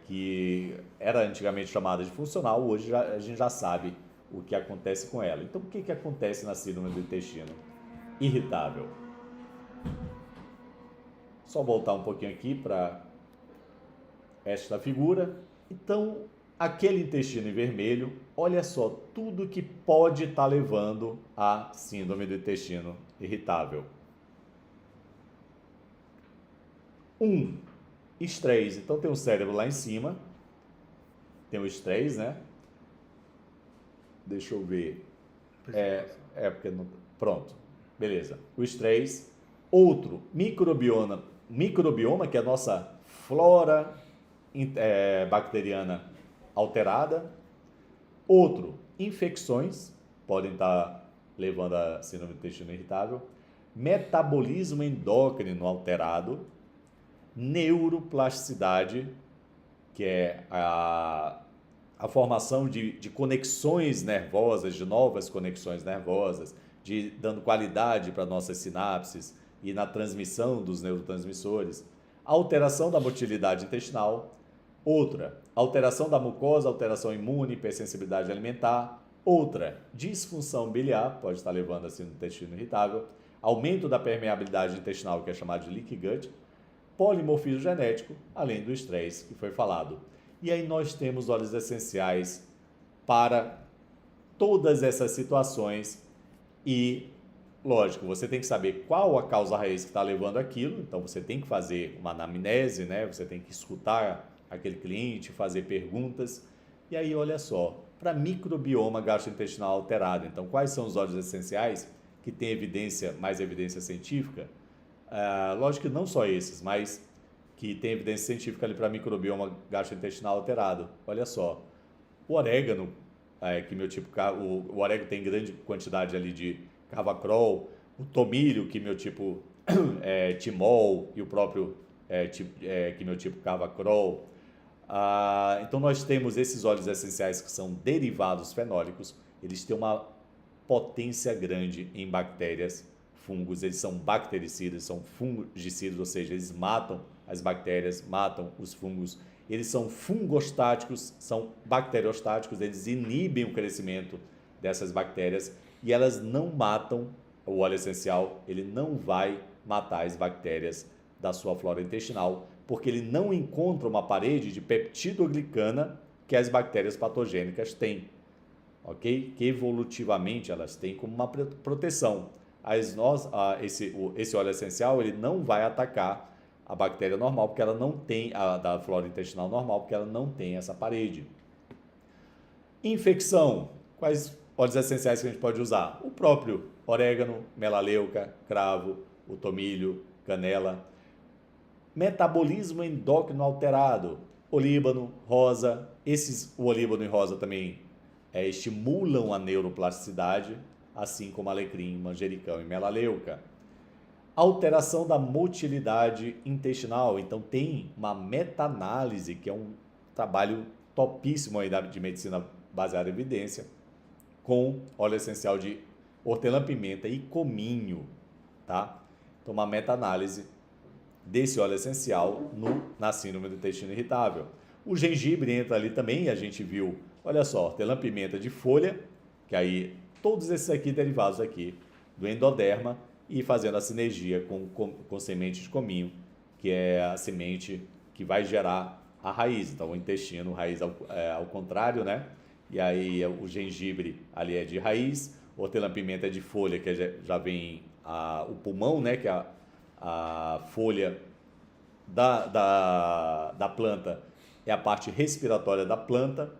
que era antigamente chamada de funcional, hoje a gente já sabe o que acontece com ela. Então, o que acontece na síndrome do intestino irritável? Só voltar um pouquinho aqui para esta figura. Então, aquele intestino em vermelho, olha só tudo que pode estar levando à síndrome do intestino irritável. Estresse. Então, tem o cérebro lá em cima, tem o estresse, né? Deixa eu ver. Porque não... Pronto, beleza. O estresse. Outro, microbioma, que é a nossa flora bacteriana alterada. Outro, infecções, podem estar levando a síndrome do intestino irritável. Metabolismo endócrino alterado. Neuroplasticidade, que é a formação de conexões nervosas, de novas conexões nervosas, dando qualidade para nossas sinapses e na transmissão dos neurotransmissores. Alteração da motilidade intestinal. Outra, alteração da mucosa, alteração imune, hipersensibilidade alimentar. Outra, disfunção biliar, pode estar levando a síndrome do intestino irritável. Aumento da permeabilidade intestinal, que é chamado de leaky gut. Polimorfismo genético, além do estresse que foi falado. E aí nós temos óleos essenciais para todas essas situações e, lógico, você tem que saber qual a causa raiz que está levando aquilo, então você tem que fazer uma anamnese, né? Você tem que escutar aquele cliente, fazer perguntas. E aí, olha só, para microbioma gastrointestinal alterado, então quais são os óleos essenciais que têm mais evidência científica? Lógico que não só esses, mas que tem evidência científica ali para microbioma gastrointestinal alterado. Olha só, o orégano, que meu tipo, o orégano tem grande quantidade ali de cavacrol, o tomilho, que meu tipo timol, e o próprio que meu tipo cavacrol. Então nós temos esses óleos essenciais que são derivados fenólicos, eles têm uma potência grande em bactérias, fungos. Eles são bactericidas, são fungicidas, ou seja, eles matam as bactérias, matam os fungos. Eles são fungostáticos, são bacteriostáticos, eles inibem o crescimento dessas bactérias e elas não matam o óleo essencial, ele não vai matar as bactérias da sua flora intestinal, porque ele não encontra uma parede de peptidoglicana que as bactérias patogênicas têm, ok? Que evolutivamente elas têm como uma proteção. Esse óleo essencial ele não vai atacar a bactéria normal, porque ela não tem, da flora intestinal normal, porque ela não tem essa parede. Infecção. Quais óleos essenciais que a gente pode usar? O próprio orégano, melaleuca, cravo, o tomilho, canela. Metabolismo endócrino alterado. Olíbano, rosa. O olíbano e rosa também estimulam a neuroplasticidade, assim como alecrim, manjericão e melaleuca. Alteração da motilidade intestinal. Então, tem uma meta-análise, que é um trabalho topíssimo aí de medicina baseada em evidência, com óleo essencial de hortelã-pimenta e cominho, tá? Então, uma meta-análise desse óleo essencial na síndrome do intestino irritável. O gengibre entra ali também, a gente viu, olha só, hortelã-pimenta de folha, que aí todos esses aqui derivados aqui do endoderma, e fazendo a sinergia com semente de cominho, que é a semente que vai gerar a raiz. Então, o intestino, raiz ao contrário, né? E aí o gengibre ali é de raiz, hortelã-pimenta é de folha, que já vem o pulmão, né? Que é a folha da planta, é a parte respiratória da planta.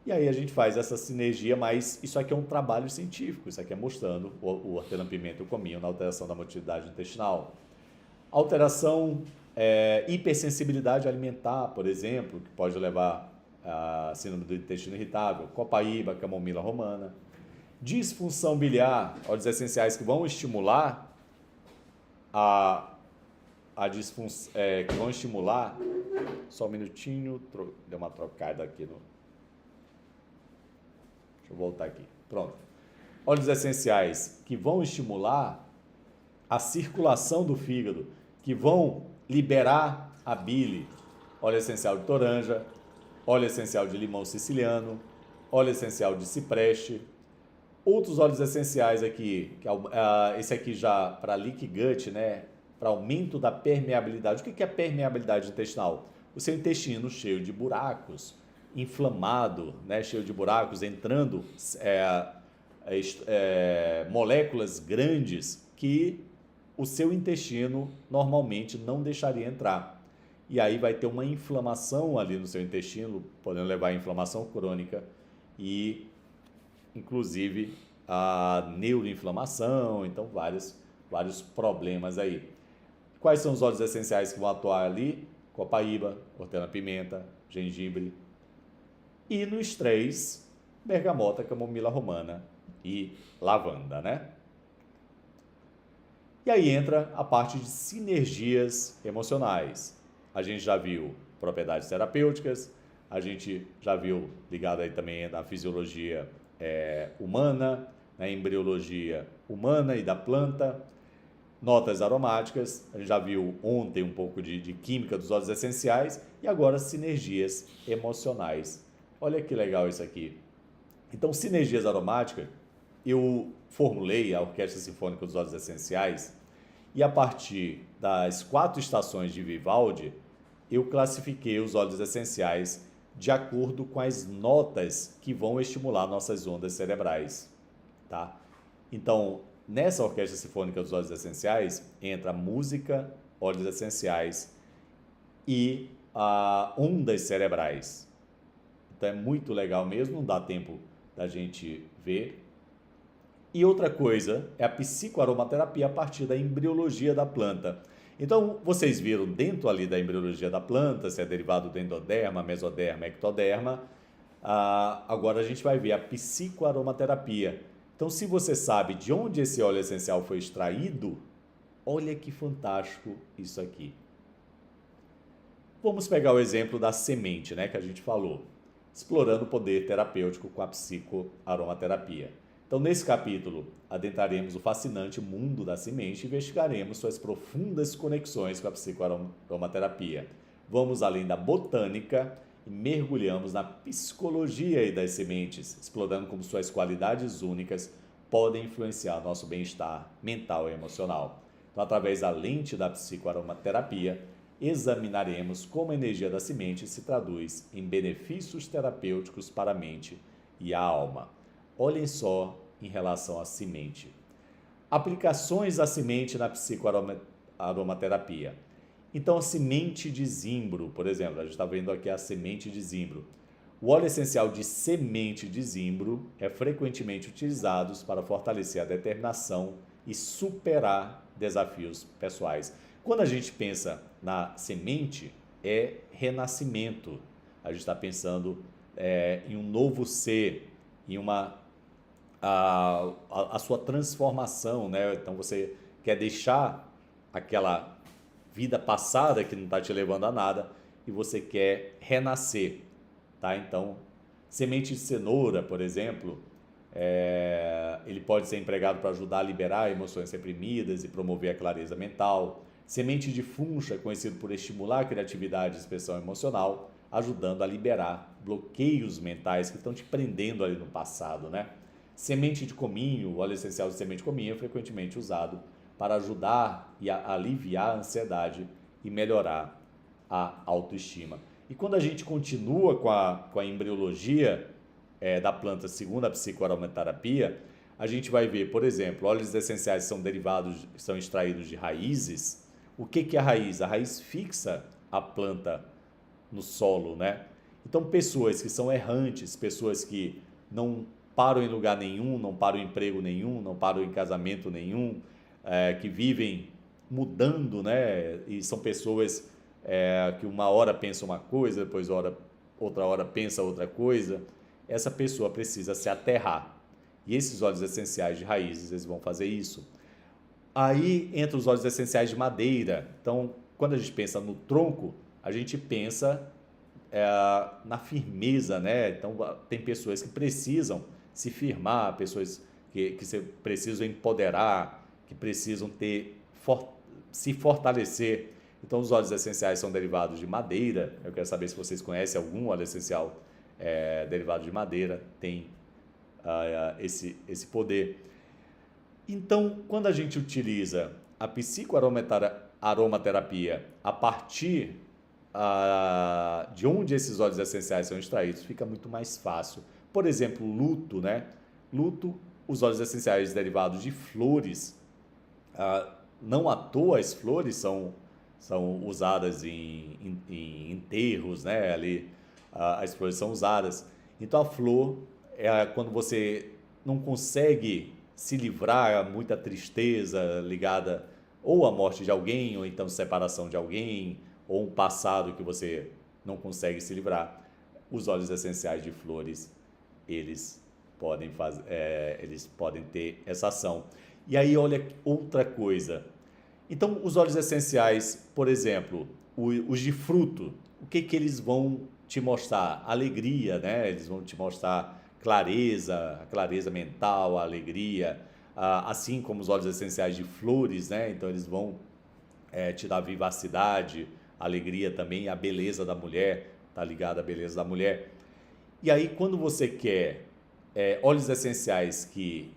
E aí a gente faz essa sinergia, mas isso aqui é um trabalho científico, isso aqui é mostrando o hortelã-pimenta e o cominho na alteração da motilidade intestinal. Alteração, hipersensibilidade alimentar, por exemplo, que pode levar a síndrome do intestino irritável, copaíba, camomila romana. Disfunção biliar, óleos essenciais que vão estimular que vão estimular, só um minutinho, deu uma trocada aqui no... Deixa eu voltar aqui. Pronto. Óleos essenciais que vão estimular a circulação do fígado, que vão liberar a bile. Óleo essencial de toranja, óleo essencial de limão siciliano, óleo essencial de cipreste. Outros óleos essenciais aqui, esse aqui já para leaky gut, né? Para aumento da permeabilidade. O que é permeabilidade intestinal? O seu intestino cheio de buracos, inflamado, né, cheio de buracos, entrando moléculas grandes que o seu intestino normalmente não deixaria entrar. E aí vai ter uma inflamação ali no seu intestino, podendo levar a inflamação crônica e, inclusive, a neuroinflamação, então vários problemas aí. Quais são os óleos essenciais que vão atuar ali? Copaíba, hortelã-pimenta, gengibre. E no estresse, bergamota, camomila romana e lavanda, né? E aí entra a parte de sinergias emocionais. A gente já viu propriedades terapêuticas, a gente já viu ligado aí também na fisiologia humana, na embriologia humana e da planta, notas aromáticas, a gente já viu ontem um pouco de química dos óleos essenciais e agora sinergias emocionais. Olha que legal isso aqui. Então, sinergias aromáticas, eu formulei a Orquestra Sinfônica dos Óleos Essenciais e a partir das 4 estações de Vivaldi, eu classifiquei os óleos essenciais de acordo com as notas que vão estimular nossas ondas cerebrais, tá? Então, nessa Orquestra Sinfônica dos Óleos Essenciais, entra música, óleos essenciais e ondas cerebrais. Então é muito legal mesmo, não dá tempo da gente ver. E outra coisa é a psicoaromaterapia a partir da embriologia da planta. Então, vocês viram dentro ali da embriologia da planta, se é derivado do endoderma, mesoderma, ectoderma. Agora a gente vai ver a psicoaromaterapia. Então, se você sabe de onde esse óleo essencial foi extraído, olha que fantástico isso aqui. Vamos pegar o exemplo da semente, né, que a gente falou, explorando o poder terapêutico com a psicoaromaterapia. Então, nesse capítulo, adentraremos o fascinante mundo da semente e investigaremos suas profundas conexões com a psicoaromaterapia. Vamos além da botânica e mergulhamos na psicologia das sementes, explorando como suas qualidades únicas podem influenciar nosso bem-estar mental e emocional. Então, através da lente da psicoaromaterapia, examinaremos como a energia da semente se traduz em benefícios terapêuticos para a mente e a alma. Olhem só em relação à semente. Aplicações da semente na psicoaromaterapia. Então, a semente de zimbro, por exemplo, a gente está vendo aqui a semente de zimbro. O óleo essencial de semente de zimbro é frequentemente utilizado para fortalecer a determinação e superar desafios pessoais. Quando a gente pensa na semente, é renascimento. A gente está pensando em um novo ser, em a sua transformação, né? Então você quer deixar aquela vida passada que não está te levando a nada e você quer renascer, tá? Então, semente de cenoura, por exemplo, ele pode ser empregado para ajudar a liberar emoções reprimidas e promover a clareza mental. Semente de funcha, conhecido por estimular a criatividade e expressão emocional, ajudando a liberar bloqueios mentais que estão te prendendo ali no passado, né? Semente de cominho, o óleo essencial de semente de cominho é frequentemente usado para ajudar e aliviar a ansiedade e melhorar a autoestima. E quando a gente continua com a embriologia da planta segundo a psicoaromaterapia, a gente vai ver, por exemplo, óleos essenciais são extraídos de raízes. O que é a raiz? A raiz fixa a planta no solo, né? Então, pessoas que são errantes, pessoas que não param em lugar nenhum, não param em emprego nenhum, não param em casamento nenhum, que vivem mudando, né? E são pessoas que uma hora pensa uma coisa, depois outra hora pensa outra coisa. Essa pessoa precisa se aterrar. E esses óleos essenciais de raízes, eles vão fazer isso. Aí entra os óleos essenciais de madeira. Então, quando a gente pensa no tronco, a gente pensa na firmeza, né? Então, tem pessoas que precisam se firmar, pessoas que precisam empoderar, que precisam se fortalecer. Então, os óleos essenciais são derivados de madeira. Eu quero saber se vocês conhecem algum óleo essencial derivado de madeira, tem esse poder. Então, quando a gente utiliza a psicoaromaterapia a partir de onde esses óleos essenciais são extraídos, fica muito mais fácil. Por exemplo, luto, né? Luto, os óleos essenciais derivados de flores, não à toa as flores são usadas em enterros, né? Ali as flores são usadas. Então a flor quando você não consegue se livrar, muita tristeza ligada ou à morte de alguém, ou então separação de alguém, ou um passado que você não consegue se livrar, os óleos essenciais de flores, eles podem ter essa ação. E aí, olha outra coisa. Então, os óleos essenciais, por exemplo, os de fruto, o que eles vão te mostrar? Alegria, né? Eles vão te mostrar clareza, a clareza mental, a alegria, assim como os óleos essenciais de flores, né? Então, eles vão te dar vivacidade, alegria também, a beleza da mulher, tá ligado à beleza da mulher. E aí, quando você quer óleos essenciais que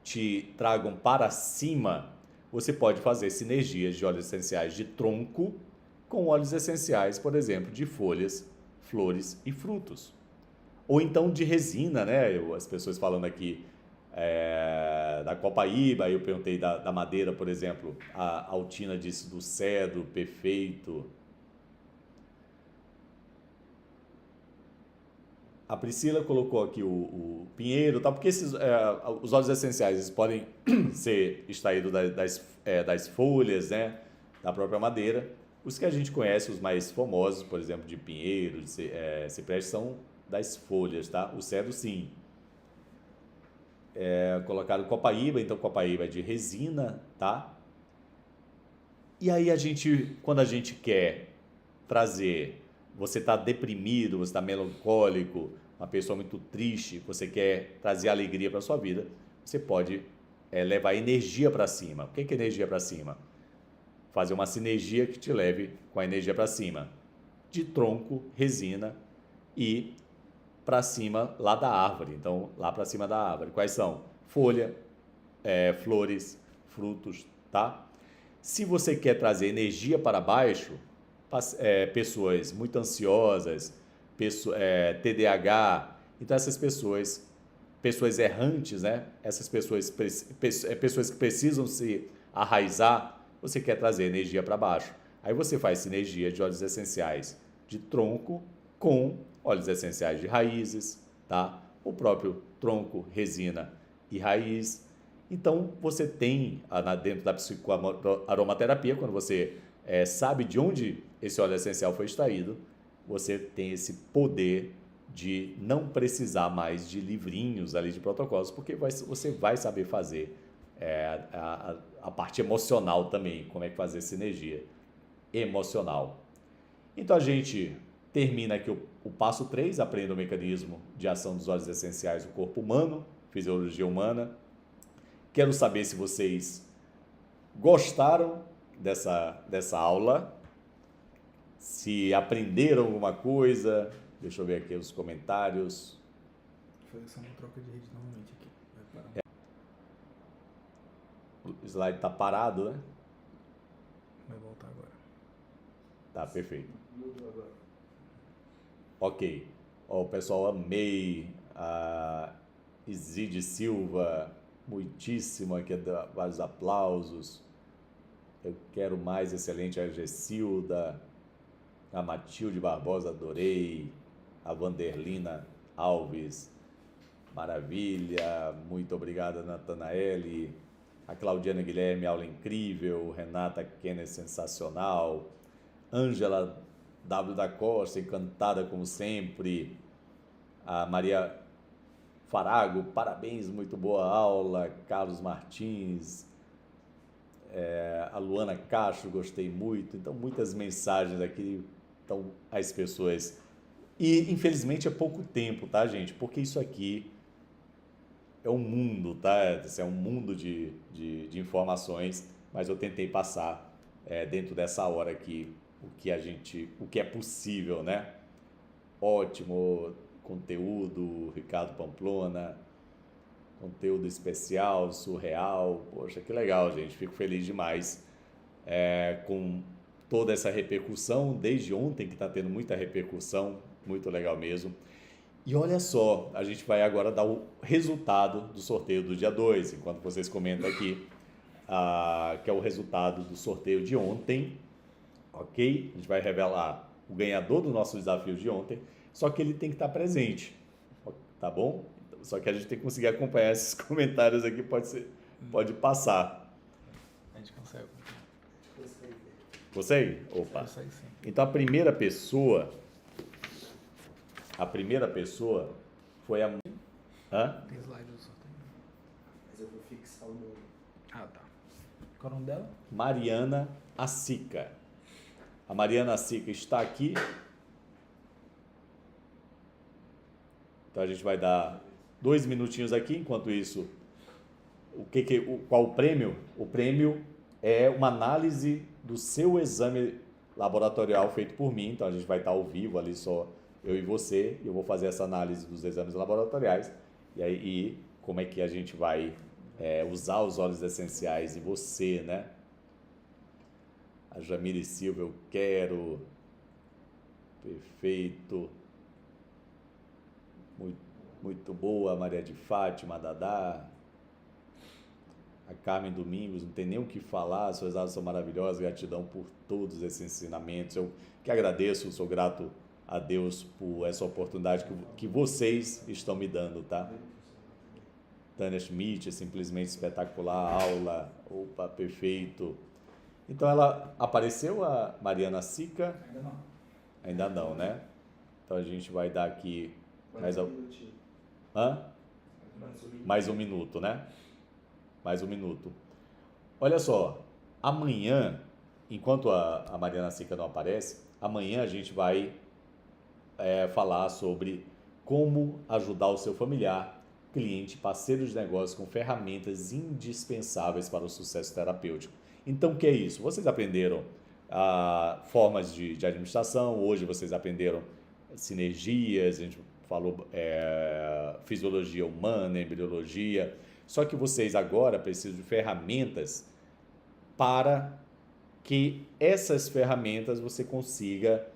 te tragam para cima, você pode fazer sinergias de óleos essenciais de tronco com óleos essenciais, por exemplo, de folhas, flores e frutos. Ou então de resina, né? As pessoas falando aqui da copaíba, eu perguntei da madeira, por exemplo, a Altina disse do cedro, perfeito. A Priscila colocou aqui o pinheiro, tá? Porque os óleos essenciais eles podem ser extraídos das folhas, né? Da própria madeira. Os que a gente conhece, os mais famosos, por exemplo, de pinheiro, de cipreste, são das folhas, tá? O cedro, sim. Colocaram copaíba, então copaíba é de resina, tá? E aí quando a gente quer trazer, você está deprimido, você está melancólico, uma pessoa muito triste, você quer trazer alegria para a sua vida, você pode levar energia para cima. O que é energia para cima? Fazer uma sinergia que te leve com a energia para cima. De tronco, resina e para cima lá da árvore. Então, lá para cima da árvore. Quais são? Folha, flores, frutos, tá? Se você quer trazer energia para baixo, pessoas muito ansiosas, TDAH, então essas pessoas errantes, né? Essas pessoas que precisam se arraizar, você quer trazer energia para baixo. Aí você faz sinergia de óleos essenciais de tronco com óleos essenciais de raízes, tá? O próprio tronco, resina e raiz. Então, você tem dentro da psicoaromaterapia, quando você sabe de onde esse óleo essencial foi extraído, você tem esse poder de não precisar mais de livrinhos ali de protocolos, porque você vai saber fazer a parte emocional também, como é que fazer sinergia emocional. Então, a gente termina aqui o passo 3, aprenda o mecanismo de ação dos óleos essenciais do corpo humano, fisiologia humana. Quero saber se vocês gostaram dessa aula, se aprenderam alguma coisa. Deixa eu ver aqui os comentários. Vou fazer só uma troca de rede novamente aqui. O slide está parado, né? Vai voltar agora. Tá, perfeito. Ok. O pessoal, amei. A Iside Silva, muitíssimo aqui, vários aplausos. Eu quero mais, excelente. A Gessilda, a Matilde Barbosa, adorei. A Vanderlina Alves, maravilha. Muito obrigada, Natanaele. A Claudiana Guilherme, aula incrível. Renata Kenner, sensacional. Ângela W. da Costa, encantada como sempre. A Maria Farago, parabéns, muito boa aula. Carlos Martins, a Luana Castro, gostei muito. Então, muitas mensagens aqui. Então, as pessoas... E, infelizmente, é pouco tempo, tá, gente? Porque isso aqui é um mundo, tá? Isso é um mundo de informações, mas eu tentei passar dentro dessa hora aqui o que é possível, né? Ótimo conteúdo, Ricardo Pamplona, conteúdo especial, surreal. Poxa, que legal, gente. Fico feliz demais com toda essa repercussão, desde ontem que está tendo muita repercussão, muito legal mesmo. E olha só, a gente vai agora dar o resultado do sorteio do dia 2, enquanto vocês comentam aqui, que é o resultado do sorteio de ontem, ok? A gente vai revelar o ganhador do nosso desafio de ontem, só que ele tem que estar presente, tá bom? Só que a gente tem que conseguir acompanhar esses comentários aqui, pode passar. A gente consegue. Consegue? Opa. Consegue, sim. Então a primeira pessoa foi a... Hã? Tem slide do sorteio. Mas eu vou fixar o nome. Ah, tá. Qual é o nome dela? Mariana Assica. A Mariana Assica está aqui. Então a gente vai dar 2 minutinhos aqui, enquanto isso, qual o prêmio? O prêmio é uma análise do seu exame laboratorial feito por mim, então a gente vai estar ao vivo ali só eu e você, e eu vou fazer essa análise dos exames laboratoriais, e como é que a gente vai usar os óleos essenciais em você, né? A Jamile Silva, eu quero. Perfeito. Muito boa, Maria de Fátima, Dadá. A Carmen Domingos, não tem nem o que falar, suas aulas são maravilhosas, gratidão por todos esses ensinamentos. Eu que agradeço, sou grato a Deus por essa oportunidade que vocês estão me dando, tá? Tânia Schmidt, simplesmente espetacular, aula, opa, perfeito. Então ela apareceu, a Mariana Assica? Ainda não. Ainda não, né? Então a gente vai dar aqui Mais um minutinho. Hã? Mais um minuto, né? Mais um minuto. Olha só, amanhã, enquanto a Mariana Assica não aparece, amanhã a gente vai falar sobre como ajudar o seu familiar, cliente, parceiro de negócio com ferramentas indispensáveis para o sucesso terapêutico. Então, o que é isso? Vocês aprenderam formas de administração, hoje vocês aprenderam sinergias, a gente falou fisiologia humana, embriologia, só que vocês agora precisam de ferramentas para que essas ferramentas você consiga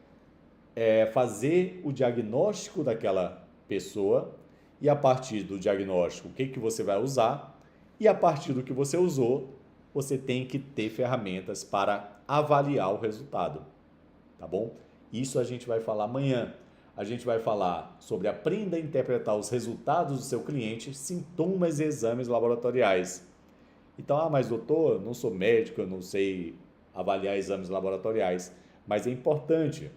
fazer o diagnóstico daquela pessoa e a partir do diagnóstico o que você vai usar e a partir do que você usou você tem que ter ferramentas para avaliar o resultado, tá bom? Isso a gente vai falar amanhã. A gente vai falar sobre aprenda a interpretar os resultados do seu cliente, sintomas e exames laboratoriais. Então, mas doutor, não sou médico, eu não sei avaliar exames laboratoriais, mas é importante,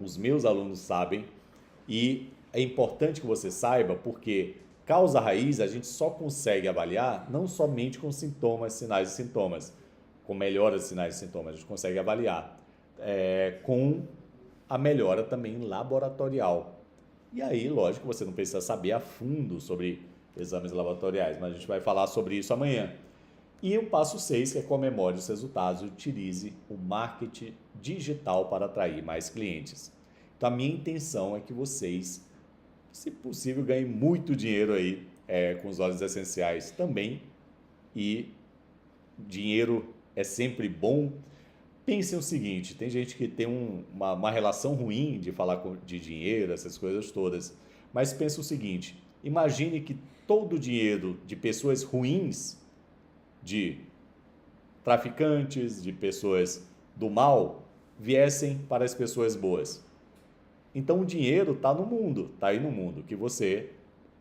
os meus alunos sabem e é importante que você saiba porque causa raiz a gente só consegue avaliar não somente com sintomas, sinais e sintomas, com melhora de sinais e sintomas, a gente consegue avaliar com a melhora também laboratorial. E aí, lógico, você não precisa saber a fundo sobre exames laboratoriais, mas a gente vai falar sobre isso amanhã. E o passo 6, que é comemore os resultados e utilize o marketing digital para atrair mais clientes. Então, a minha intenção é que vocês, se possível, ganhem muito dinheiro aí com os óleos essenciais também. E dinheiro é sempre bom. Pensem o seguinte, tem gente que tem uma relação ruim de falar de dinheiro, essas coisas todas. Mas pensa o seguinte, imagine que todo o dinheiro de pessoas ruins, de traficantes, de pessoas do mal, viessem para as pessoas boas. Então o dinheiro está no mundo, está aí no mundo. O que você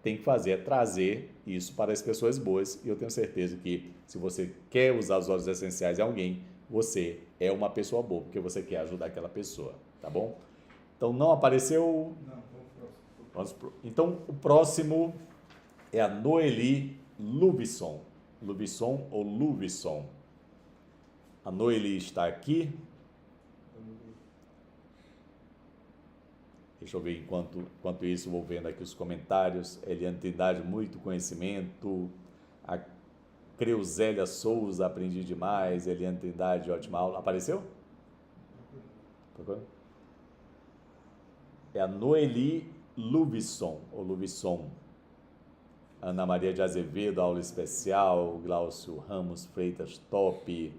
tem que fazer é trazer isso para as pessoas boas. E eu tenho certeza que se você quer usar os óleos essenciais em alguém, você é uma pessoa boa, porque você quer ajudar aquela pessoa, tá bom? Então não apareceu? Não, vamos pro próximo. Então o próximo é a Noeli Lubisson. Lubisson ou Lubisson? A Noeli está aqui. Deixa eu ver, enquanto isso, vou vendo aqui os comentários. Eliane Trindade, muito conhecimento. A Creusélia Souza, aprendi demais. Eliane Trindade, ótima aula. Apareceu? É a Noeli Lubisson, ou Lubisson. Ana Maria de Azevedo, aula especial. Glaucio Ramos Freitas, top.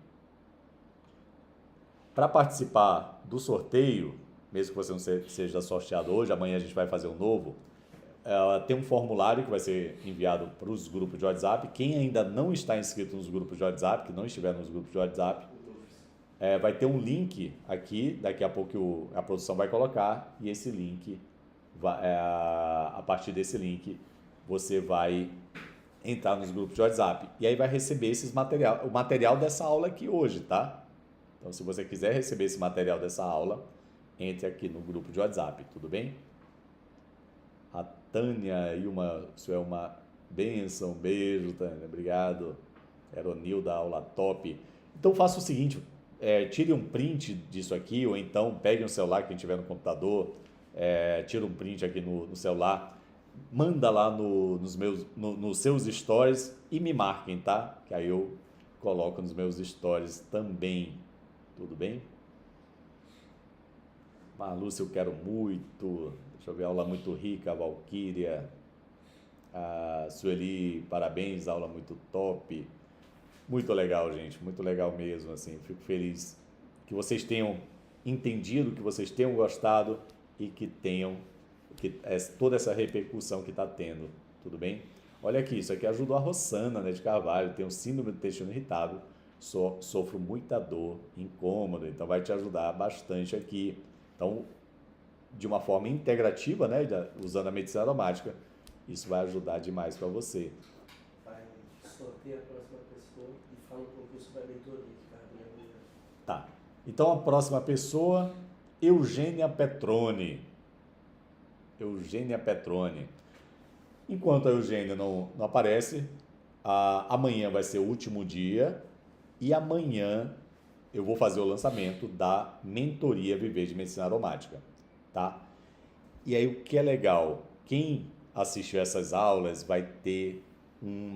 Para participar do sorteio, mesmo que você não seja sorteado hoje, amanhã a gente vai fazer um novo, tem um formulário que vai ser enviado para os grupos de WhatsApp. Quem ainda não está inscrito nos grupos de WhatsApp, que não estiver nos grupos de WhatsApp, vai ter um link aqui, daqui a pouco a produção vai colocar, e esse link, a partir desse link, você vai entrar nos grupos de WhatsApp. E aí vai receber o material dessa aula aqui hoje, tá? Então, se você quiser receber esse material dessa aula, entre aqui no grupo de WhatsApp, tudo bem? A Tânia, isso é uma bênção, beijo, Tânia, obrigado. Eronilda, aula top. Então faça o seguinte, tire um print disso aqui, ou então pegue um celular, quem tiver no computador, tira um print aqui no celular, manda lá nos seus stories e me marquem, tá? Que aí eu coloco nos meus stories também, tudo bem? Marlúcia, eu quero muito. Deixa eu ver, aula muito rica. A Valquíria. A Sueli, parabéns, aula muito top. Muito legal, gente. Muito legal mesmo, assim. Fico feliz que vocês tenham entendido, que vocês tenham gostado e que tenham toda essa repercussão que está tendo. Tudo bem? Olha aqui, isso aqui ajudou a Rossana, né, de Carvalho. Tenho síndrome do intestino irritável. Sofro muita dor, incômodo. Então vai te ajudar bastante aqui. Então, de uma forma integrativa, né, usando a medicina aromática, isso vai ajudar demais para você. Vai sortear a próxima pessoa e fala um pouquinho sobre a mentoria que vai abrir amanhã. Tá. Então, a próxima pessoa, Eugênia Petroni. Eugênia Petroni. Enquanto a Eugênia não aparece, amanhã vai ser o último dia e amanhã eu vou fazer o lançamento da mentoria Viver de Medicina Aromática, tá? E aí o que é legal, quem assistiu essas aulas vai ter um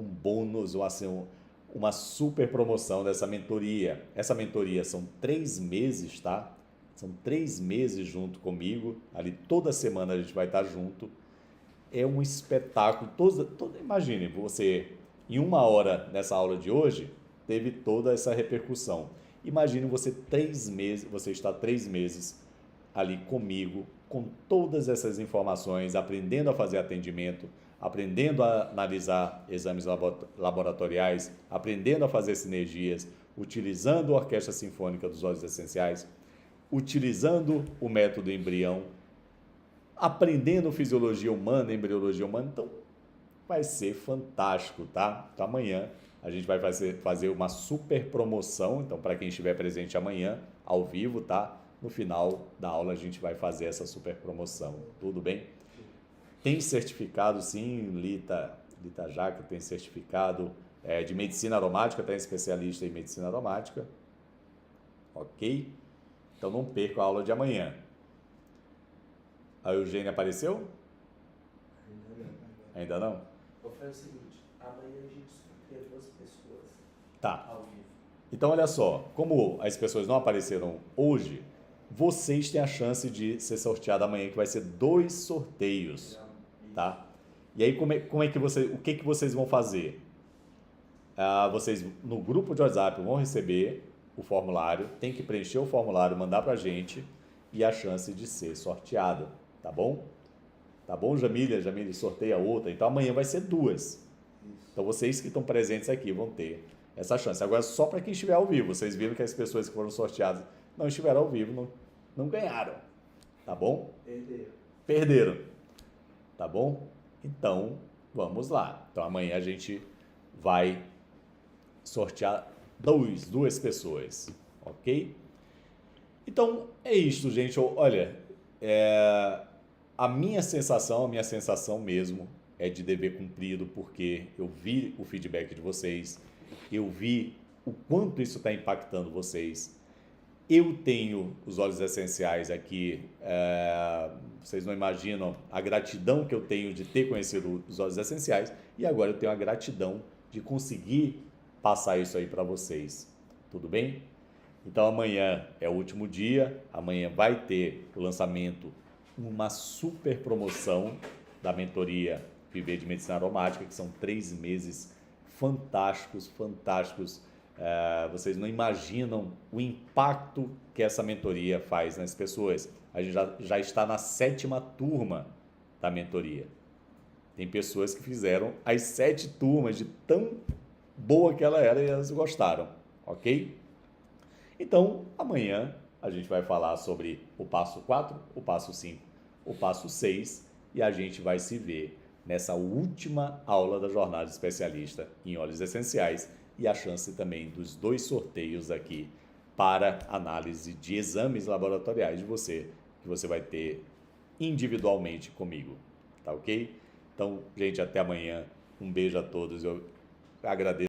bônus, ou assim, uma super promoção dessa mentoria. Essa mentoria são 3 meses, tá? São 3 meses junto comigo, ali toda semana a gente vai estar junto. É um espetáculo, imagine, você em 1 hora nessa aula de hoje, teve toda essa repercussão. Imagine você 3 meses, você está 3 meses ali comigo, com todas essas informações, aprendendo a fazer atendimento, aprendendo a analisar exames laboratoriais, aprendendo a fazer sinergias, utilizando a Orquestra Sinfônica dos Óleos Essenciais, utilizando o método embrião, aprendendo fisiologia humana, embriologia humana. Então, vai ser fantástico, tá? Então, amanhã a gente vai fazer uma super promoção. Então, para quem estiver presente amanhã, ao vivo, tá? No final da aula a gente vai fazer essa super promoção. Tudo bem? Tem certificado, sim, Lita Jaque tem certificado de medicina aromática, tem especialista em medicina aromática. Ok? Então não perca a aula de amanhã. A Eugênia apareceu? Ainda não? Vou fazer o seguinte, amanhã a gente sorteia 2 pessoas ao vivo. Então olha só, como as pessoas não apareceram hoje, vocês têm a chance de ser sorteado amanhã, que vai ser 2 sorteios, tá? E aí o que vocês vão fazer? Vocês no grupo de WhatsApp vão receber o formulário, tem que preencher o formulário, mandar pra gente e a chance de ser sorteado, tá bom? Tá bom, Jamília? Jamília sorteia outra, então amanhã vai ser 2. Então vocês que estão presentes aqui vão ter essa chance. Agora só para quem estiver ao vivo, vocês viram que as pessoas que foram sorteadas não estiveram ao vivo, não ganharam, tá bom? Perderam, tá bom? Então, vamos lá. Então, amanhã a gente vai sortear 2 pessoas, ok? Então, é isso, gente. Olha, a minha sensação mesmo é de dever cumprido, porque eu vi o feedback de vocês, eu vi o quanto isso está impactando vocês. Eu tenho os óleos essenciais aqui, vocês não imaginam a gratidão que eu tenho de ter conhecido os óleos essenciais, e agora eu tenho a gratidão de conseguir passar isso aí para vocês, tudo bem? Então amanhã é o último dia, amanhã vai ter o lançamento, uma super promoção da mentoria Viver de Medicina Aromática, que são 3 meses fantásticos, vocês não imaginam o impacto que essa mentoria faz nas pessoas. A gente já está na 7ª turma da mentoria. Tem pessoas que fizeram as 7 turmas de tão boa que ela era e elas gostaram, ok? Então, amanhã a gente vai falar sobre o passo 4, o passo 5, o passo 6 e a gente vai se ver nessa última aula da jornada especialista em óleos essenciais e a chance também dos 2 sorteios aqui para análise de exames laboratoriais de você, que você vai ter individualmente comigo, tá ok? Então, gente, até amanhã. Um beijo a todos. Eu agradeço.